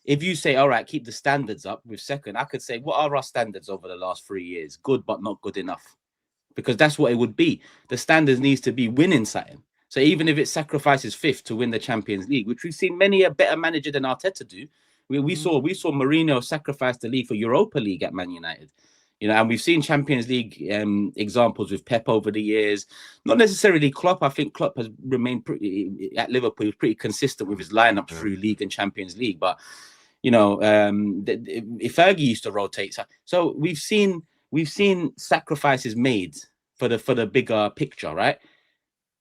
if you say, all right, keep the standards up with second, I could say, what are our standards over the last 3 years? Good, but not good enough. Because that's what it would be. The standards needs to be winning something. So even if it sacrifices fifth to win the Champions League, which we've seen many a better manager than Arteta do, we saw Mourinho sacrifice the league for Europa League at Man United. And we've seen Champions League examples with Pep over the years. Not necessarily Klopp. I think Klopp has remained pretty at Liverpool. He was pretty consistent with his lineup through League and Champions League. But if Fergie used to rotate, so we've seen sacrifices made for the bigger picture, right?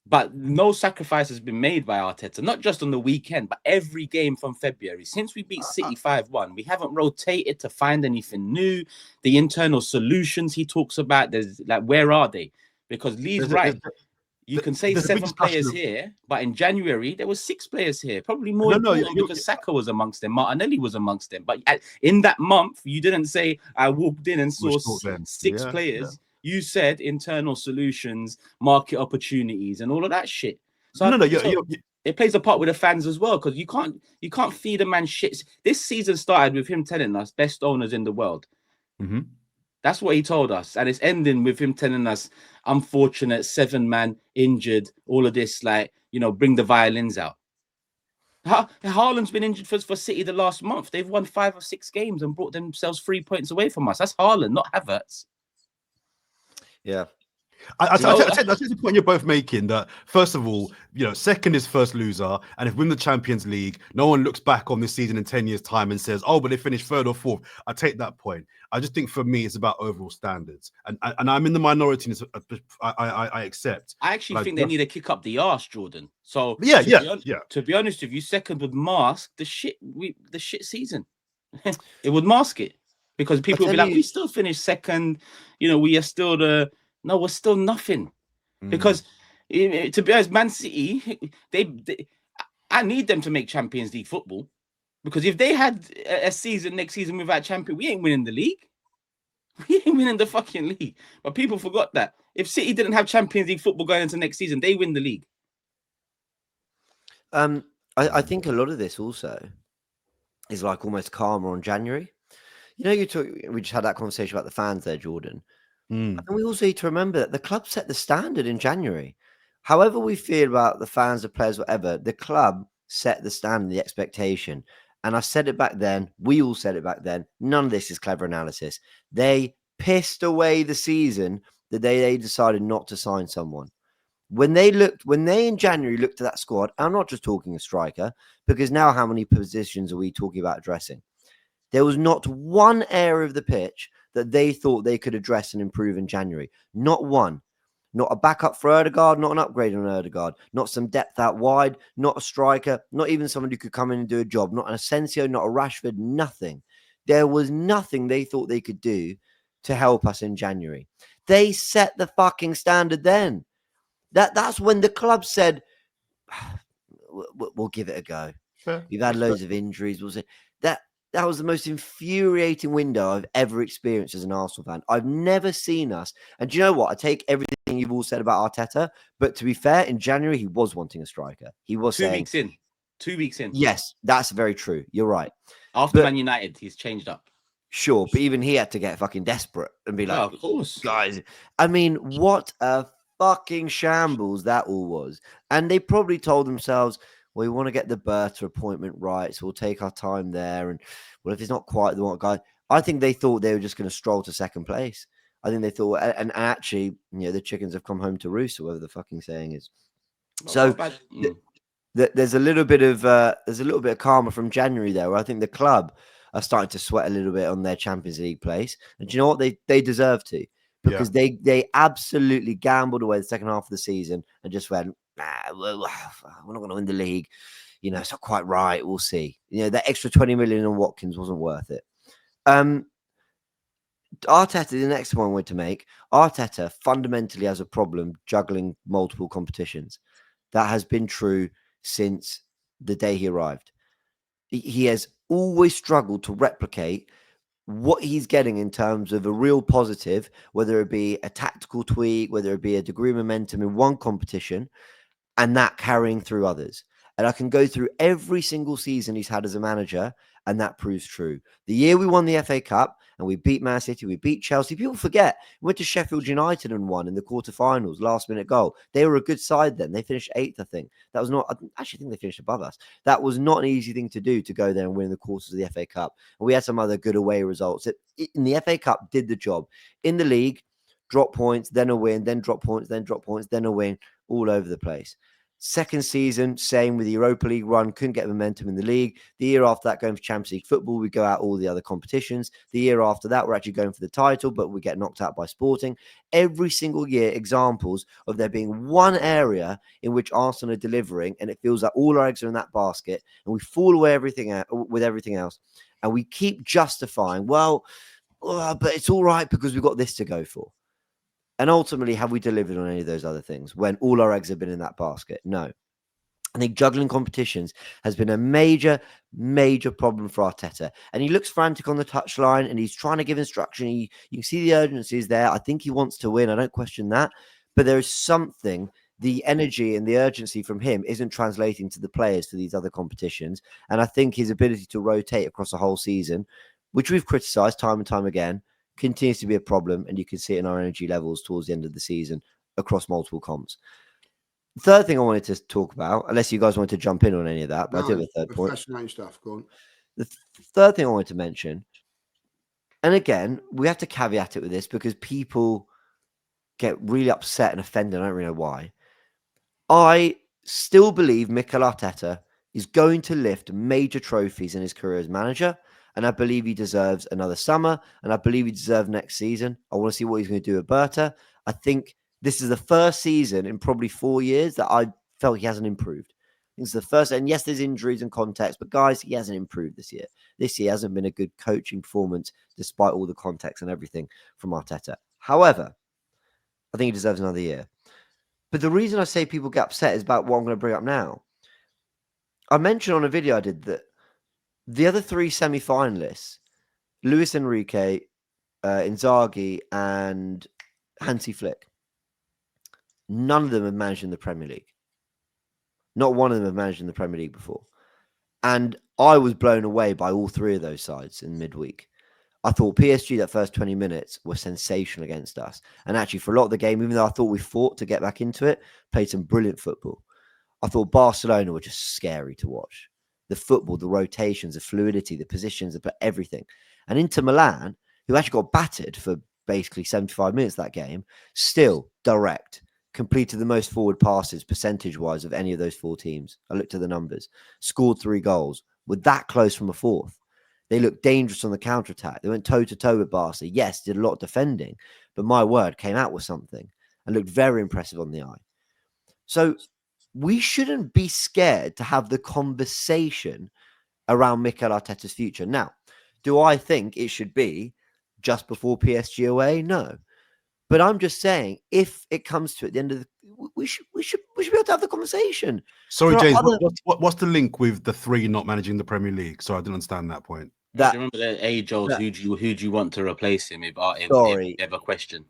But no sacrifice has been made by Arteta, not just on the weekend, but every game from February. Since we beat City 5-1, we haven't rotated to find anything new. The internal solutions he talks about, there's like, where are they? Because Lee's right. You can say 7 players here, but in January, there was 6 players here. Probably more important because Saka was amongst them. Martinelli was amongst them. But in that month, you didn't say, I walked in and saw 6 players. Yeah. You said internal solutions, market opportunities, and all of that shit. So it plays a part with the fans as well, because you can't feed a man shit. This season started with him telling us best owners in the world. Mm-hmm. That's what he told us, and it's ending with him telling us unfortunate 7-man injured. All of this, bring the violins out. Haaland's been injured for City the last month. They've won 5 or 6 games and brought themselves 3 points away from us. That's Haaland, not Havertz. Yeah. I take the point you're both making, that first of all, second is first loser, and if we win the Champions League, no one looks back on this season in 10 years' time and says, oh, but they finished 3rd or 4th. I take that point. I just think for me, it's about overall standards, and I'm in the minority. I accept. I actually think they need to kick up the arse, Jordan. So to be honest with you, second would mask the shit season. It would mask it. Because people will be like, we still finished second. We are still we're still nothing. Because to be honest, Man City, I need them to make Champions League football. Because if they had a season next season without champion, we ain't winning the league. We ain't winning the fucking league. But people forgot that. If City didn't have Champions League football going into next season, they win the league. I think a lot of this also is like almost karma on January. We just had that conversation about the fans there, Jordan. And we also need to remember that the club set the standard in January. However we feel about the fans, the players, whatever, the club set the standard, the expectation. And I said it back then. We all said it back then. None of this is clever analysis. They pissed away the season the day they decided not to sign someone. When they in January looked at that squad, I'm not just talking a striker, because now how many positions are we talking about addressing? There was not one area of the pitch that they thought they could address and improve in January. Not one. Not a backup for Ødegaard, not an upgrade on Ødegaard, not some depth out wide, not a striker, not even someone who could come in and do a job, not an Asensio, not a Rashford, nothing. There was nothing they thought they could do to help us in January. They set the fucking standard then. That's when the club said, we'll give it a go. Sure. We've had loads of injuries. We'll say that was the most infuriating window I've ever experienced as an Arsenal fan. I've never seen us. And do you know what? I take everything you've all said about Arteta, but to be fair, in January, he was wanting a striker. He was 2 weeks in. 2 weeks in. Yes, that's very true. You're right. After Man United, he's changed up. Sure, but even he had to get fucking desperate and be like, of course. Guys, I mean, what a fucking shambles that all was. And they probably told themselves, we want to get the Berta appointment right, so we'll take our time there. And well, if it's not quite the one guy, I think they thought they were just going to stroll to second place. I think they thought, and actually, the chickens have come home to roost, or whatever the fucking saying is. So there's a little bit of karma from January there, where I think the club are starting to sweat a little bit on their Champions League place. And do you know what? They deserve to, because they absolutely gambled away the second half of the season and just went, we're not going to win the league. It's not quite right. We'll see. That extra 20 million on Watkins wasn't worth it. Arteta, the next one we're to make, Arteta fundamentally has a problem juggling multiple competitions. That has been true since the day he arrived. He has always struggled to replicate what he's getting in terms of a real positive, whether it be a tactical tweak, whether it be a degree of momentum in one competition, and that carrying through others. And I can go through every single season he's had as a manager, and that proves true. The year we won the FA Cup and we beat Man City, we beat Chelsea. People forget we went to Sheffield United and won in the quarterfinals, last minute goal. They were a good side then. They finished 8th, I think. That was not, I actually think they finished above us. That was not an easy thing to do, to go there and win the quarters of the FA Cup. And we had some other good away results. In the FA Cup, did the job. In the league, drop points, then a win, then drop points, then drop points, then a win, all over the place. Second season, same with the Europa League run, couldn't get momentum in the league. The year after that, going for Champions League football, we go out all the other competitions. The year after that, we're actually going for the title, but we get knocked out by Sporting. Every single year, examples of there being one area in which Arsenal are delivering, and it feels like all our eggs are in that basket, and we fall away with everything else, and we keep justifying, but it's all right because we've got this to go for. And ultimately, have we delivered on any of those other things when all our eggs have been in that basket? No. I think juggling competitions has been a major, major problem for Arteta. And he looks frantic on the touchline and he's trying to give instruction. You can see the urgency is there. I think he wants to win. I don't question that. But there is something, the energy and the urgency from him isn't translating to the players for these other competitions. And I think his ability to rotate across the whole season, which we've criticised time and time again, continues to be a problem, and you can see it in our energy levels towards the end of the season across multiple comps. The third thing I wanted to talk about, unless you guys wanted to jump in on any of that, but I do have a third point. Fascinating stuff. Go on. The third thing I wanted to mention, and again, we have to caveat it with this because people get really upset and offended. I don't really know why. I still believe Mikel Arteta is going to lift major trophies in his career as manager. And I believe he deserves another summer. And I believe he deserves next season. I want to see what he's going to do with Berta. I think this is the first season in probably 4 years that I felt he hasn't improved. This is the first. And yes, there's injuries and context. But guys, he hasn't improved this year. This year hasn't been a good coaching performance despite all the context and everything from Arteta. However, I think he deserves another year. But the reason I say people get upset is about what I'm going to bring up now. I mentioned on a video I did that the other 3 semi-finalists, Luis Enrique, Inzaghi, and Hansi Flick, none of them have managed in the Premier League. Not one of them have managed in the Premier League before. And I was blown away by all 3 of those sides in midweek. I thought PSG, that first 20 minutes, were sensational against us. And actually, for a lot of the game, even though I thought we fought to get back into it, played some brilliant football. I thought Barcelona were just scary to watch. The football, the rotations, the fluidity, the positions, everything. And Inter Milan, who actually got battered for basically 75 minutes that game, still direct, completed the most forward passes percentage-wise of any of those 4 teams. I looked at the numbers. Scored 3 goals. Were that close from a 4th. They looked dangerous on the counter-attack. They went toe-to-toe with Barca. Yes, did a lot of defending, but my word, came out with something and looked very impressive on the eye. So we shouldn't be scared to have the conversation around Mikel Arteta's future. Now, do I think it should be just before PSG away? No. But I'm just saying, if it comes to it, at the end of we should be able to have the conversation. Sorry, James, what's the link with the 3 not managing the Premier League? Sorry, I didn't understand that point. Do you remember the age-old who do you want to replace him if ever question?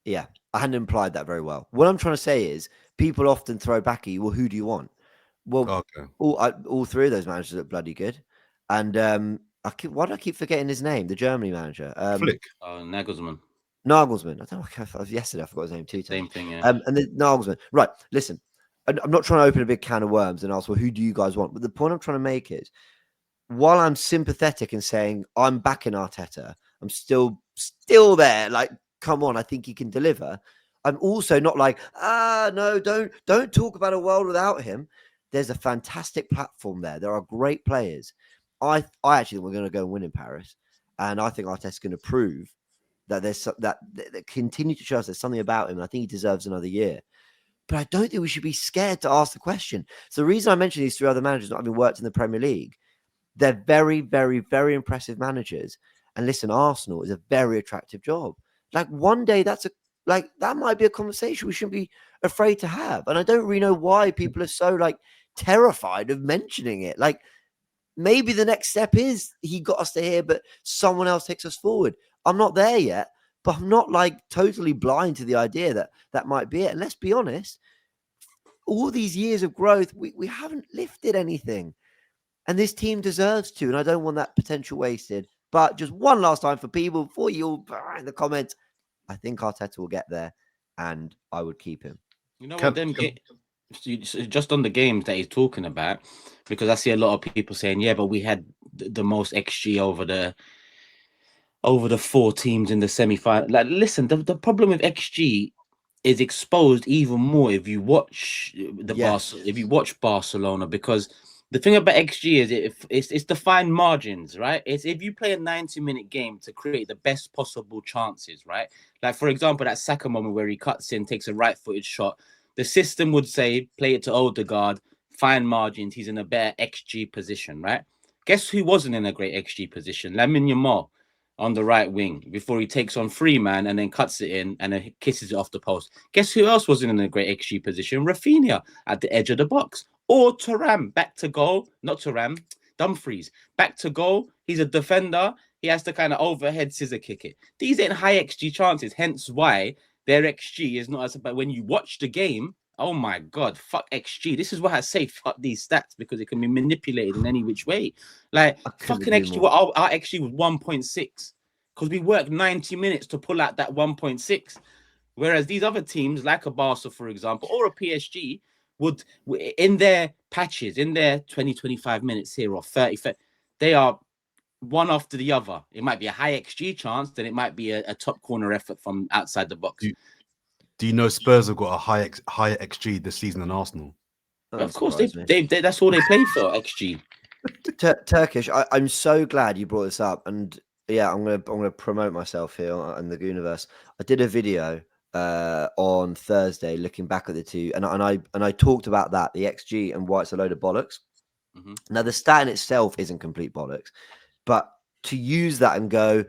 Yeah, I hadn't implied that very well. What I'm trying to say is people often throw back at you, well, who do you want? Well, okay. all 3 of those managers look bloody good. And why do I keep forgetting his name? The Germany manager. Flick. Nagelsmann. Nagelsmann. I don't know. Yesterday I forgot his name 2 times. Same thing, yeah. And then Nagelsmann. Right, listen. I'm not trying to open a big can of worms and ask, well, who do you guys want? But the point I'm trying to make is, while I'm sympathetic and saying I'm backing Arteta, I'm still there. Like, come on, I think he can deliver. I'm also not like, no, don't talk about a world without him. There's a fantastic platform there. There are great players. I actually think we're going to go and win in Paris, and I think Arteta's going to prove that there's that continue to show us there's something about him. And I think he deserves another year. But I don't think we should be scared to ask the question. So the reason I mentioned these 3 other managers not having worked in the Premier League, they're very, very, very impressive managers. And listen, Arsenal is a very attractive job. Like, one day that might be a conversation we shouldn't be afraid to have. And I don't really know why people are so terrified of mentioning it. Like, maybe the next step is he got us to here, but someone else takes us forward. I'm not there yet, but I'm not totally blind to the idea that might be it. And let's be honest, all these years of growth, we haven't lifted anything. And this team deserves to. And I don't want that potential wasted. But just one last time for people, before you all in the comments, I think Arteta will get there and I would keep him. You know what, just on the games that he's talking about, because I see a lot of people saying, yeah, but we had the most XG over the 4 teams in the semi-final. Like, listen, the problem with XG is exposed even more if you watch if you watch Barcelona, because the thing about XG is it's defined margins, right? It's if you play a 90-minute game to create the best possible chances, right? Like, for example, that Saka moment where he cuts in, takes a right-footed shot. The system would say, play it to Odegaard, fine margins, he's in a better XG position, right? Guess who wasn't in a great XG position? Lamine Yamal on the right wing before he takes on 3 man and then cuts it in and then kisses it off the post. Guess who else wasn't in a great XG position? Rafinha at the edge of the box. Or Thuram back to goal. Not Thuram, Dumfries back to goal. He's a defender. He has to kind of overhead scissor kick it. These ain't high XG chances, hence why their XG is not as... But when you watch the game, oh my God, fuck XG. This is why I say fuck these stats, because it can be manipulated in any which way. Like, fucking XG, our XG was 1.6 because we worked 90 minutes to pull out that 1.6. Whereas these other teams, like a Barca, for example, or a PSG, would, in their patches, in their 20, 25 minutes here or 30, they are one after the other. It might be a high XG chance, then it might be a top corner effort from outside the box. Do you know Spurs have got a higher XG this season than Arsenal? Of course, they that's all they played for, XG. Turkish, I'm so glad you brought this up, and yeah, I'm gonna promote myself here in the Gooniverse. I did a video on Thursday looking back at the two, and I talked about that, the XG and why it's a load of bollocks. Mm-hmm. Now the stat in itself isn't complete bollocks, but to use that and go,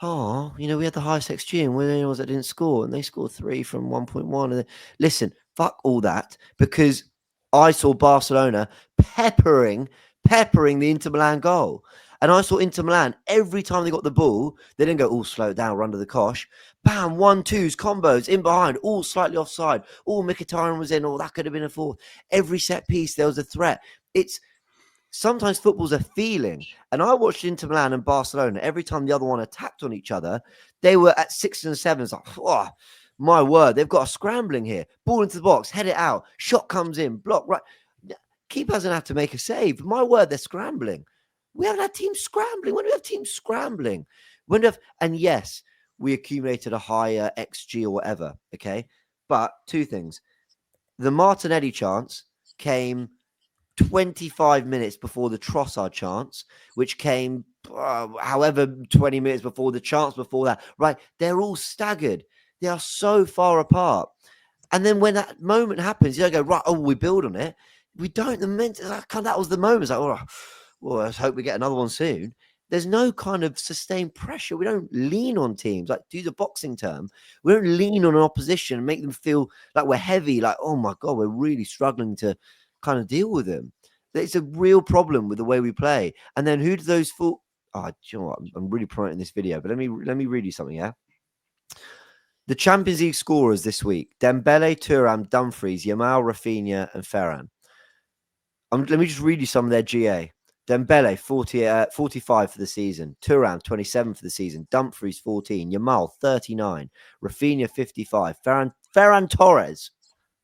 oh, we had the highest XG and we're the only ones that didn't score, and they scored 3 from 1.1. And listen, fuck all that, because I saw Barcelona peppering the Inter Milan goal. And I saw Inter Milan, every time they got the ball, they didn't go, slow it down, run to the kosh. Bam, 1-2s, combos, in behind, all slightly offside. Mkhitaryan was in, that could have been a 4th. Every set piece, there was a threat. Sometimes football's a feeling. And I watched Inter Milan and Barcelona. Every time the other one attacked on each other, they were at 6 and 7. It's like, oh, my word, they've got a scrambling here. Ball into the box, head it out. Shot comes in, block right. Keeper doesn't have to make a save. My word, they're scrambling. We haven't had teams scrambling. When do we have teams scrambling? And yes, we accumulated a higher XG or whatever, okay? But 2 things. The Martinelli chance came 25 minutes before the Trossard chance, which came however 20 minutes before the chance before that, right? They're all staggered. They are so far apart. And then when that moment happens, you don't go, right, we build on it. We don't. That was the moment. It's like, well, let's hope we get another one soon. There's no kind of sustained pressure. We don't lean on teams. Like, to use a boxing term, we don't lean on an opposition and make them feel like we're heavy, like, oh my God, we're really struggling to kind of deal with them. It's a real problem with the way we play. And then who do those do you know what? I'm really promoting this video, but let me read you something, yeah? The Champions League scorers this week: Dembele, Thuram, Dumfries, Yamal, Rafinha, and Ferran. Let me just read you some of their GA. Dembele, 45 for the season. Thuram, 27 for the season. Dumfries, 14. Yamal, 39. Rafinha, 55. Ferran Torres,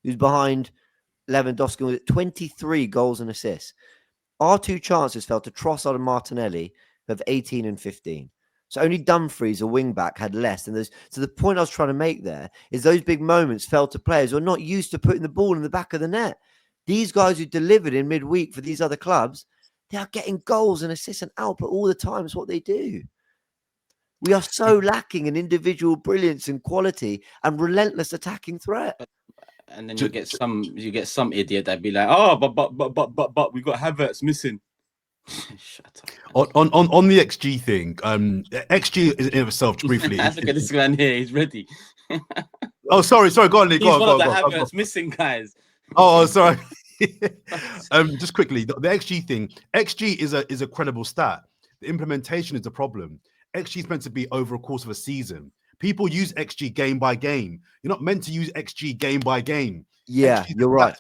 who's behind Lewandowski with 23 goals and assists. Our 2 chances fell to Trossard and Martinelli, who have 18 and 15. So only Dumfries, a wing-back, had less. And so the point I was trying to make there is those big moments fell to players who are not used to putting the ball in the back of the net. These guys who delivered in midweek for these other clubs, they are getting goals and assists and output all the time. It's what they do. We are so lacking in individual brilliance and quality and relentless attacking threat. And then you get some idiot that'd be like, oh, but we got Havertz missing. Shut up. On the XG thing, XG in itself, briefly. Look at this man here. He's ready. Sorry. Go on, Lee. He's one of the Havertz missing guys. Oh, sorry. Just quickly, the XG thing. XG is a credible stat. The implementation is the problem. XG is meant to be over a course of a season. People use XG game by game. You're not meant to use XG game by game. Yeah, you're right.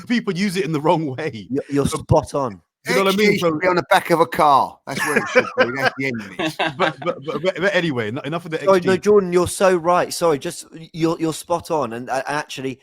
people use it in the wrong way. You're spot on. You know what I mean? XG should be on the back of a car. That's where it should be. That's the end of it. But anyway, enough of the Sorry, XG. no, Jordan, you're so right. Sorry, just you're spot on. And actually,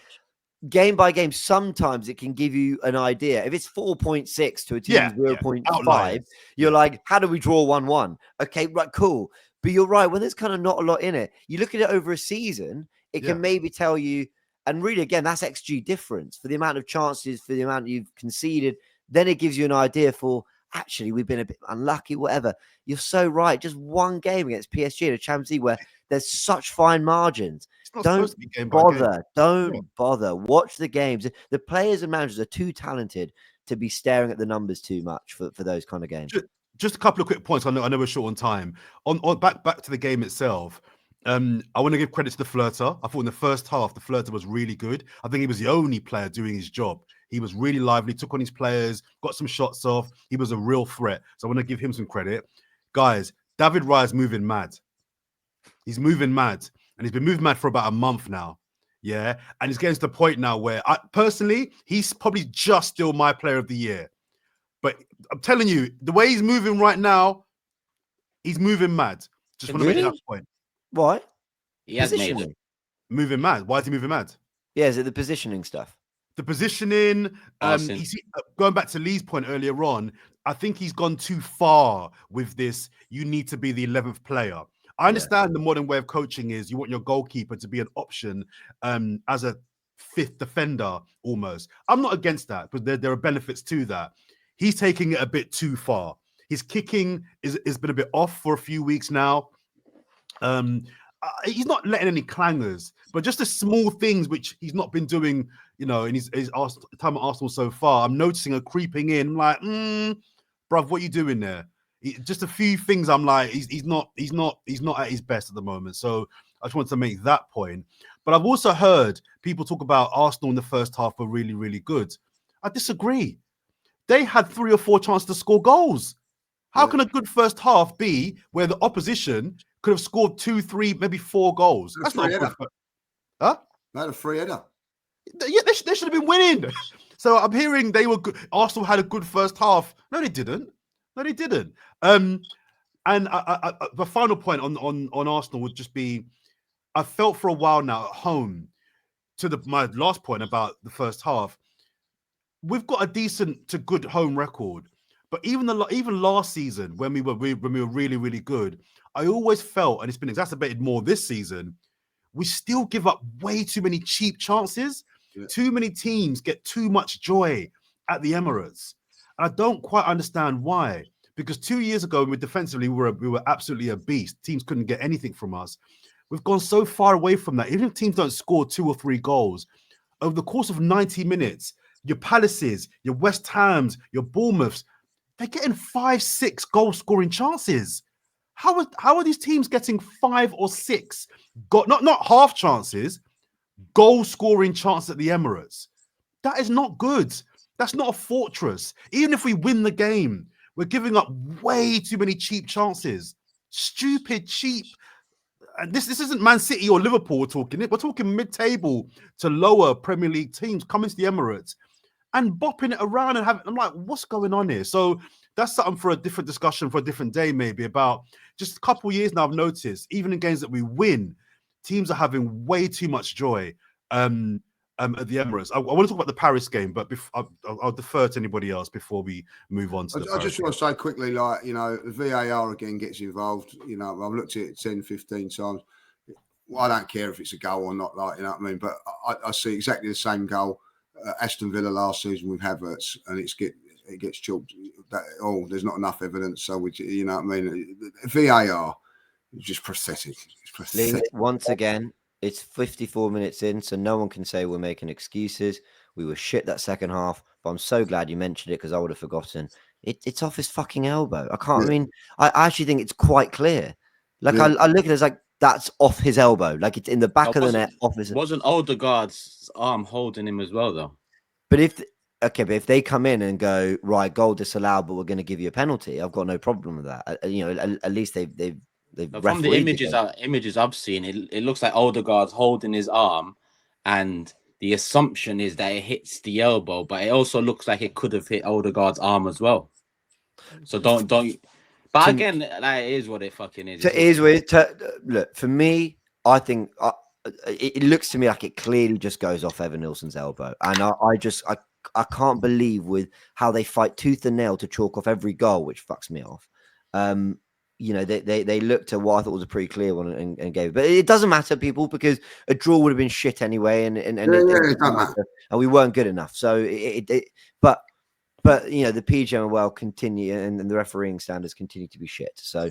game by game, sometimes it can give you an idea. If it's 4.6 to a team 0.5, you're like, how do we draw 1-1? Okay, right, cool. But you're right. When there's kind of not a lot in it, you look at it over a season, it can maybe tell you. And really, again, that's XG difference for the amount of chances, for the amount you've conceded. Then it gives you an idea for, actually, we've been a bit unlucky, whatever. You're so right. Just one game against PSG in a Champions League where there's such fine margins. Don't bother. Don't bother. Watch the games. The players and managers are too talented to be staring at the numbers too much for those kind of games. Just a couple of quick points. I know we're short on time. On back to the game itself. I want to give credit to the Flirter. I thought in the first half, the Flirter was really good. I think he was the only player doing his job. He was really lively, took on his players, got some shots off. He was a real threat. So I want to give him some credit. Guys, David Raya's moving mad. He's moving mad. And he's been moving mad for about a month now. Yeah. And he's getting to the point now where, personally, he's probably just still my player of the year. But I'm telling you, the way he's moving right now, he's moving mad. Just want to make that point. Why? He has made it. Moving mad. Why is he moving mad? Yeah, is it the positioning stuff? The positioning, going back to Lee's point earlier on, I think he's gone too far with this. You need to be the 11th player. I understand the modern way of coaching is you want your goalkeeper to be an option as a fifth defender almost. I'm not against that, but there are benefits to that. He's taking it a bit too far. His kicking has been a bit off for a few weeks now. He's not letting any clangers, but just the small things which he's not been doing, in his time at Arsenal so far. I'm noticing her creeping in. I'm like, bruv, what are you doing there? Just a few things. I'm like, he's not at his best at the moment. So I just wanted to make that point. But I've also heard people talk about Arsenal in the first half were really, really good. I disagree. They had 3 or 4 chances to score goals. How can a good first half be where the opposition could have scored 2, 3, maybe 4 goals? That's not good. Huh? Not a free header. Yeah, they should have been winning. So I'm hearing they were good. Arsenal had a good first half. No, they didn't. And the final point on Arsenal would just be, I felt for a while now at home, to my last point about the first half, we've got a decent to good home record. But even last season, when we were really, really good, I always felt, and it's been exacerbated more this season, we still give up way too many cheap chances. Yeah. Too many teams get too much joy at the Emirates. And I don't quite understand why. Because 2 years ago, defensively, we were absolutely a beast. Teams couldn't get anything from us. We've gone so far away from that. Even if teams don't score 2 or 3 goals, over the course of 90 minutes, your Palaces, your West Hams, your Bournemouths, they're getting 5, 6 goal-scoring chances. How are these teams getting 5 or 6? Not half chances, goal-scoring chances at the Emirates. That is not good. That's not a fortress. Even if we win the game, we're giving up way too many cheap chances. Stupid, cheap. And this isn't Man City or Liverpool we're talking. We're talking mid-table to lower Premier League teams coming to the Emirates and bopping it around and having. I'm like, what's going on here? So that's something for a different discussion for a different day, maybe, about just a couple of years now. I've noticed, even in games that we win, teams are having way too much joy at the Emirates. I want to talk about the Paris game, but I'll defer to anybody else before we move on to the I just want to say quickly, the VAR again gets involved. I've looked at it 10, 15 times. Well, I don't care if it's a goal or not, you know what I mean? But I see exactly the same goal Aston Villa last season with Havertz, and it gets chalked. There's not enough evidence, so you know what I mean? VAR is just pathetic. It's pathetic. Once again, it's 54 minutes in, so no one can say we're making excuses. We were shit that second half, but I'm so glad you mentioned it because I would have forgotten. It's off his fucking elbow. I can't. Yeah. I mean, I actually think it's quite clear. Like I look at it as like that's off his elbow. Like it's in the back of the net. Off his. Wasn't Odegaard's arm holding him as well, though? But if they come in and go right, goal disallowed, but we're going to give you a penalty, I've got no problem with that. At least they've from the images I've seen, it looks like Odegaard's holding his arm, and the assumption is that it hits the elbow, but it also looks like it could have hit Odegaard's arm as well. So don't. But again, that is what it fucking is. It is weird. Look, for me, I think it looks to me like it clearly just goes off Evan Nilsson's elbow, and I can't believe with how they fight tooth and nail to chalk off every goal, which fucks me off. They looked at what I thought was a pretty clear one and gave it, but it doesn't matter, people, because a draw would have been shit anyway, and it doesn't matter, and we weren't good enough. So but the PGMOL continue, and the refereeing standards continue to be shit. So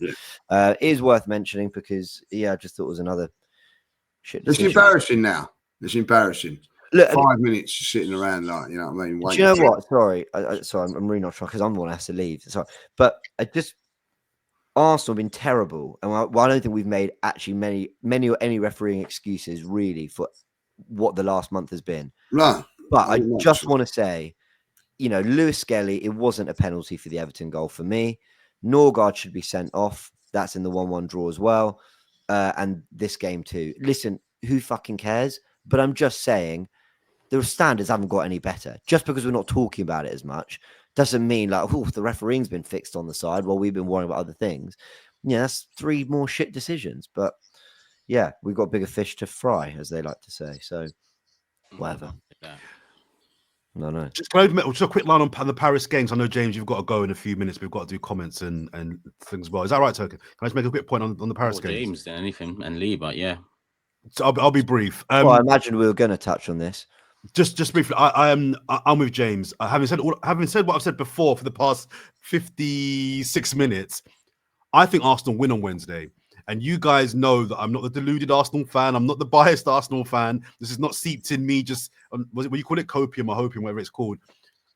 it is worth mentioning because I just thought it was another shit decision. It's embarrassing now. It's embarrassing. Look, 5 minutes sitting around, like, you know what I mean? Do you know what? Sorry, I'm really not sure because I'm the one who has to leave. Sorry, but Arsenal have been terrible, and I don't think we've made actually many or any refereeing excuses really for what the last month has been. No, but I just want to say, Lewis Skelly, it wasn't a penalty for the Everton goal for me. Norgard should be sent off. That's in the 1-1 draw as well, and this game too. Listen, who fucking cares? But I'm just saying, the standards haven't got any better. Just because we're not talking about it as much doesn't mean like, the refereeing's been fixed on the side while we've been worrying about other things. That's 3 more shit decisions. But we've got bigger fish to fry, as they like to say. So whatever. No. Just a quick line on the Paris games. I know, James, you've got to go in a few minutes. We've got to do comments and things as well. Is that right, Token? Can I just make a quick point on the Paris games? James, then anything, and Lee, but yeah. So I'll be brief. Well, I imagine we were going to touch on this. Just briefly, I'm with James. Having said what I've said before for the past 56 minutes, I think Arsenal win on Wednesday. And you guys know that I'm not the deluded Arsenal fan. I'm not the biased Arsenal fan. This is not seeped in me. Just what you call it, copium or hopium, whatever it's called.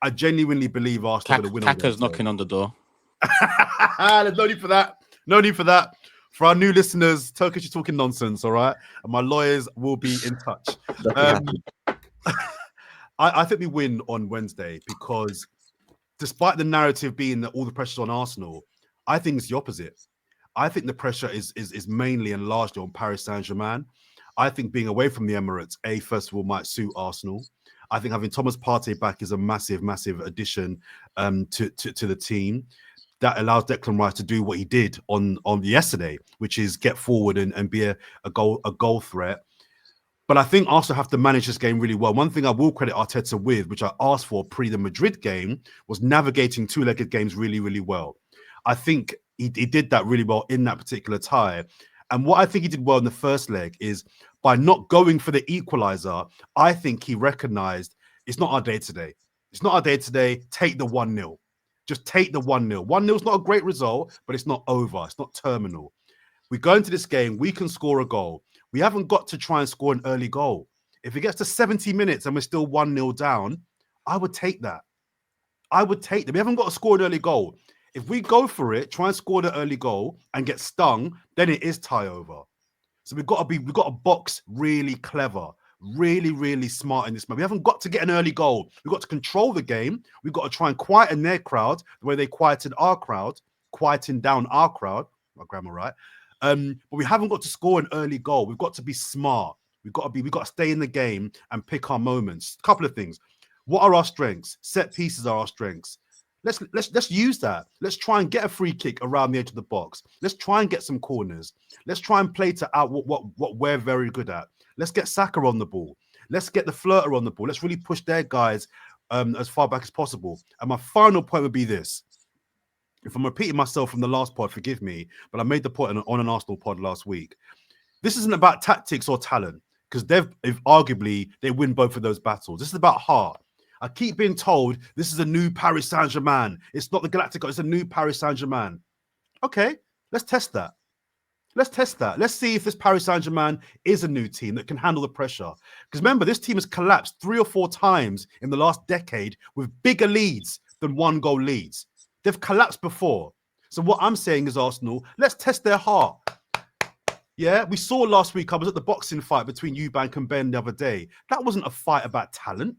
I genuinely believe Arsenal will win. Kaka's knocking on the door. There's no need for that. No need for that. For our new listeners, Turkish is talking nonsense, all right? And my lawyers will be in touch. I think we win on Wednesday because despite the narrative being that all the pressure's on Arsenal, I think it's the opposite. I think the pressure is mainly and largely on Paris Saint-Germain. I think being away from the Emirates, first of all, might suit Arsenal. I think having Thomas Partey back is a massive, massive addition to the team. That allows Declan Rice to do what he did on yesterday, which is get forward and be a goal threat. But I think Arsenal have to manage this game really well. One thing I will credit Arteta with, which I asked for pre the Madrid game, was navigating 2-legged games really, really well. I think he did that really well in that particular tie. And what I think he did well in the first leg is by not going for the equaliser, I think he recognised it's not our day today. It's not our day today. Take the 1-0. Just take the 1-0. 1-0 is not a great result, but it's not over. It's not terminal. We go into this game, we can score a goal. We haven't got to try and score an early goal. If it gets to 70 minutes and we're still 1-0 down, I would take that. I would take that. We haven't got to score an early goal. If we go for it, try and score the early goal and get stung, then it is tie over. So we've got to box really clever, really, really smart in this match. We haven't got to get an early goal. We've got to control the game. We've got to try and quieten their crowd the way they quieted our crowd, quieting down our crowd. My grammar right. But we haven't got to score an early goal. We've got to be smart. We've got to stay in the game and pick our moments. A couple of things. What are our strengths? Set pieces are our strengths. Let's use that. Let's try and get a free kick around the edge of the box. Let's try and get some corners. Let's try and play to out what we're very good at. Let's get Saka on the ball. Let's get the flirter on the ball. Let's really push their guys as far back as possible. And my final point would be this. If I'm repeating myself from the last pod, forgive me, but I made the point on an Arsenal pod last week. This isn't about tactics or talent, because arguably they win both of those battles. This is about heart. I keep being told this is a new Paris Saint-Germain. It's not the Galactico, it's a new Paris Saint-Germain. Okay, let's test that. Let's test that. Let's see if this Paris Saint-Germain is a new team that can handle the pressure. Because remember, this team has collapsed 3 or 4 times in the last decade with bigger leads than 1-goal leads. They've collapsed before. So what I'm saying is, Arsenal, let's test their heart. Yeah, we saw last week, I was at the boxing fight between Eubank and Ben the other day. That wasn't a fight about talent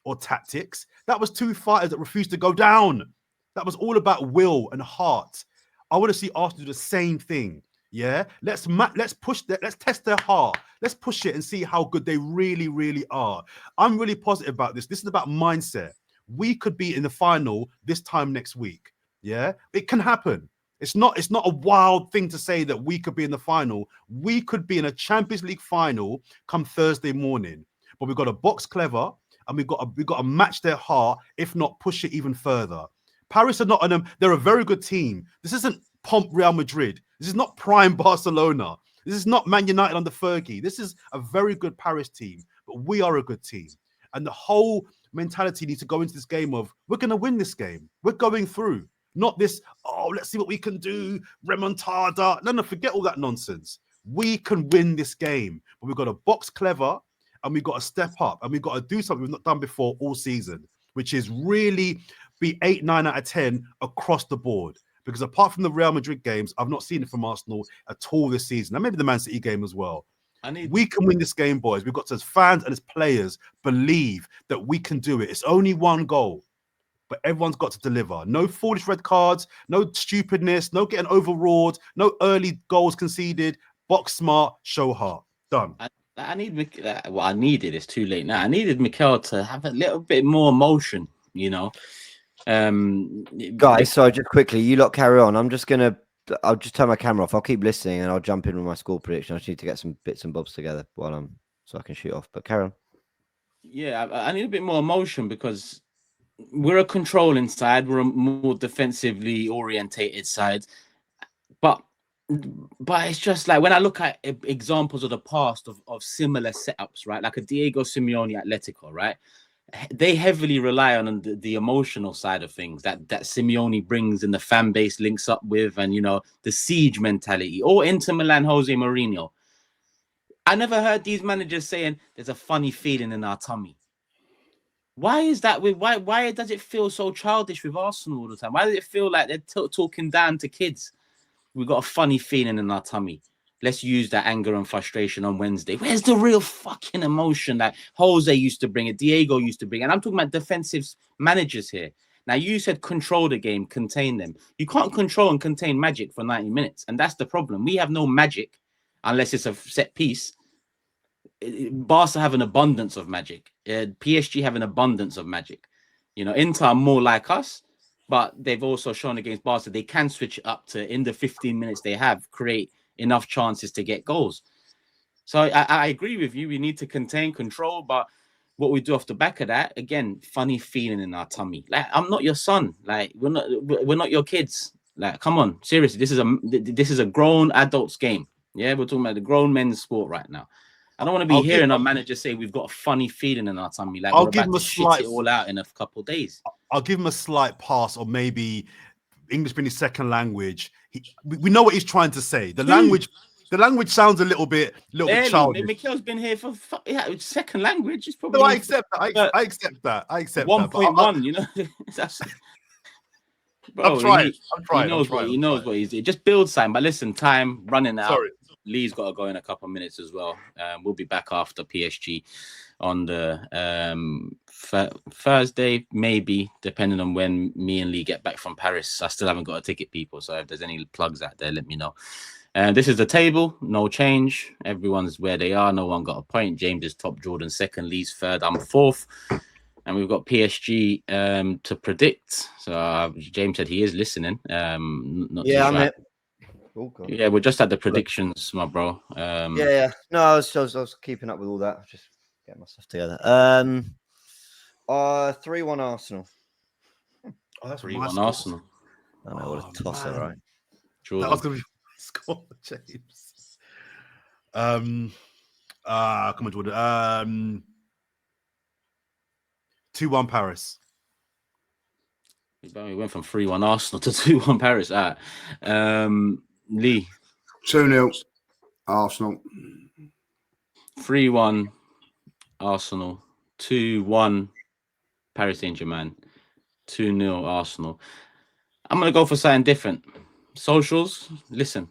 or tactics. That was 2 fighters that refused to go down. That was all about will and heart. I want to see Arsenal do the same thing. Yeah, let's push that. Let's test their heart. Let's push it and see how good they really, really are. I'm really positive about this. This is about mindset. We could be in the final this time next week. Yeah, it can happen. It's not a wild thing to say that we could be in the final. We could be in a Champions League final come Thursday morning. But we've got to box clever and we've got to match their heart, if not push it even further. Paris are not on them. They're a very good team. This isn't pomp Real Madrid. This is not prime Barcelona. This is not Man United under Fergie. This is a very good Paris team, but we are a good team. And the whole mentality needs to go into this game of, we're going to win this game. We're going through. Not this, oh, let's see what we can do, remontada. No, forget all that nonsense. We can win this game, but we've got to box clever and we've got to step up and we've got to do something we've not done before all season, which is really be 8, 9 out of 10 across the board. Because apart from the Real Madrid games, I've not seen it from Arsenal at all this season. And maybe the Man City game as well. We can win this game, boys. We've got to, as fans and as players, believe that we can do it. It's only one goal, but everyone's got to deliver. No foolish red cards, no stupidness, no getting overawed, no early goals conceded. Box smart, show heart. Done. I need what I needed. It's too late now. I needed Mikel to have a little bit more emotion, you know. Guys, sorry, just quickly, you lot carry on. I'll just turn my camera off. I'll keep listening and I'll jump in with my score prediction. I just need to get some bits and bobs together so I can shoot off. But carry on. Yeah, I need a bit more emotion because we're a controlling side. We're a more defensively orientated side. But it's just like when I look at examples of the past of similar setups, right? Like a Diego Simeone Atletico, right? They heavily rely on the emotional side of things that Simeone brings and the fan base links up with, and you know, the siege mentality. Or Inter Milan, Jose Mourinho. I never heard these managers saying there's a funny feeling in our tummy. Why is that? Why does it feel so childish with Arsenal all the time? Why does it feel like they're talking down to kids? We've got a funny feeling in our tummy. Let's use that anger and frustration on Wednesday. Where's the real fucking emotion that Jose used to bring, it Diego used to bring? And I'm talking about defensive managers here. Now, you said control the game, contain them. You can't control and contain magic for 90 minutes. And that's the problem. We have no magic unless it's a set piece. Barca have an abundance of magic. PSG have an abundance of magic. You know, Inter are more like us, but they've also shown against Barca they can switch it up to, in the 15 minutes they have, create enough chances to get goals. So I agree with you. We need to contain, control, but what we do off the back of that, again, funny feeling in our tummy. Like, I'm not your son. Like, we're not your kids. Like, come on, seriously, this is a grown adults game. Yeah, we're talking about the grown men's sport right now. I don't want to be hearing our manager say we've got a funny feeling in our tummy. Like, we're about to shit it all out in a couple of days. I'll give him a slight pass, or maybe English being his second language. We know what he's trying to say. The language sounds a little bit childish. Mikel's been here for second language. It's probably. No, I accept that. I accept that. 1.1. You know, bro. I'm trying. He knows what he's doing. Just build sign. But listen, time running out. Sorry. Lee's got to go in a couple of minutes as well. We'll be back after PSG on the Thursday, maybe, depending on when me and Lee get back from Paris. I still haven't got a ticket, people. So if there's any plugs out there, let me know. This is the table. No change. Everyone's where they are. No one got a point. James is top, Jordan second, Lee's third, I'm fourth. And we've got PSG to predict. So James said he is listening. I'm it. Yeah, we're just at the predictions, my bro. No, I was keeping up with all that. Just getting my stuff together. 3-1 Arsenal. Oh, that's 3-1 Arsenal. I know, what a tosser, right? Jordan. That was gonna be score, James. Come on, Jordan. 2-1 Paris. We went from 3-1 Arsenal to 2-1 Paris. Lee. 2-0 Arsenal. 3-1 Arsenal. 2-1 Paris Saint-Germain. 2-0 Arsenal. I'm going to go for something different. Socials, listen.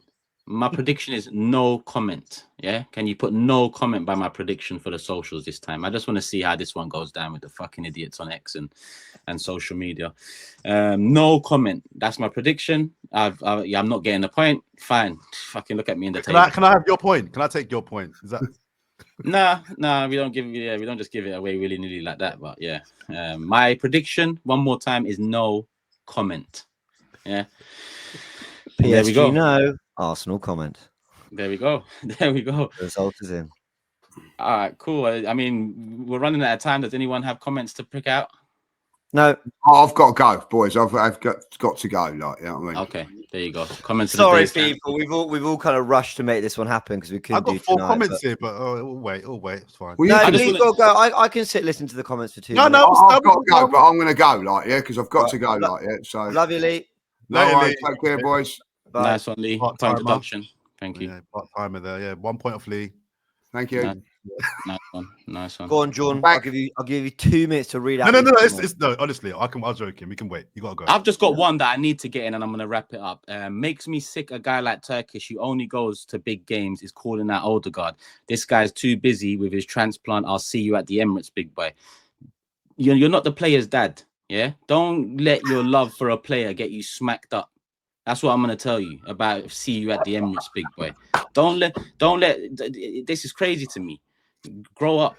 My prediction is no comment. Yeah, can you put no comment by my prediction for the socials this time? I just want to see how this one goes down with the fucking idiots on X and social media. No comment. That's my prediction. I'm not getting the point. Fine, fucking look at me in the table. Can I have your point? Can I take your point? Is that? Nah, we don't just give it away willy-nilly like that. But yeah, my prediction one more time is no comment. Yeah. PSG, there we go. No. Arsenal comment. There we go. There we go. The result is in. All right, cool. I mean, we're running out of time. Does anyone have comments to pick out? No. Oh, I've got to go, boys. I've got to go. Like, you know what I mean? Okay, there you go. Comments. Sorry, people. We've all kind of rushed to make this one happen because we couldn't. I've got 4 comments here, but we'll wait. It's fine. Well, no, please go. I can sit listen to the comments for 2 minutes. No, I've got to go, but I'm going to go. Like, yeah, because I've got to go. Like, yeah. So love you, Lee. Lee. Take care, boys. Bye. Nice one, Lee. Point deduction. Thank you. Yeah, part-timer there. Yeah, 1 point off Lee. Thank you. Nice one. Go on, John. I'll give you 2 minutes to read out. No. No. Honestly, I was joking. We can wait. You gotta go. I've just got one that I need to get in, and I'm gonna wrap it up. Makes me sick. A guy like Turkish who only goes to big games is calling out Odegaard. This guy's too busy with his transplant. I'll see you at the Emirates, big boy. You're not the player's dad. Yeah. Don't let your love for a player get you smacked up. That's what I'm gonna tell you about. See you at the Emirates, big boy. Don't let. This is crazy to me. Grow up.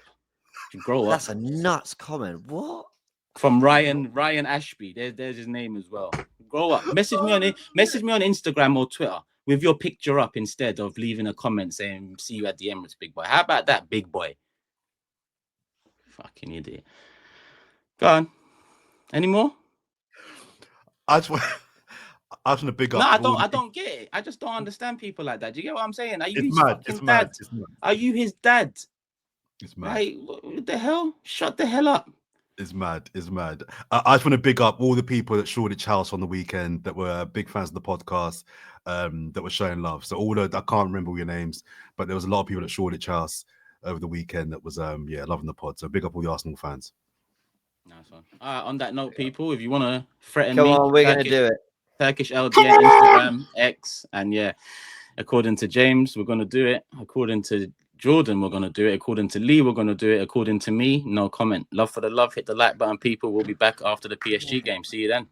That's a nuts comment. What? From Ryan Ashby. There's his name as well. Grow up. Message me on Instagram or Twitter with your picture up instead of leaving a comment saying "See you at the Emirates, big boy." How about that, big boy? Fucking idiot. Go on. Any more? I just want to big up. No, I don't get it. I just don't understand people like that. Do you get what I'm saying? Are you his mad. fucking dad? Are you his dad? It's mad. Like, what the hell? Shut the hell up. It's mad. I just want to big up all the people at Shoreditch House on the weekend that were big fans of the podcast, that were showing love. So I can't remember all your names, but there was a lot of people at Shoreditch House over the weekend that was loving the pod. So big up all the Arsenal fans. Nice one. On that note, people, if you want to threaten Come me, on, we're gonna do it. Turkish LGN, Instagram, X, and yeah, according to James, we're gonna do it. According to Jordan, we're going to do it. According to Lee, we're going to do it. According to me, no comment. Love for the love. Hit the like button, people. We'll be back after the PSG game. See you then.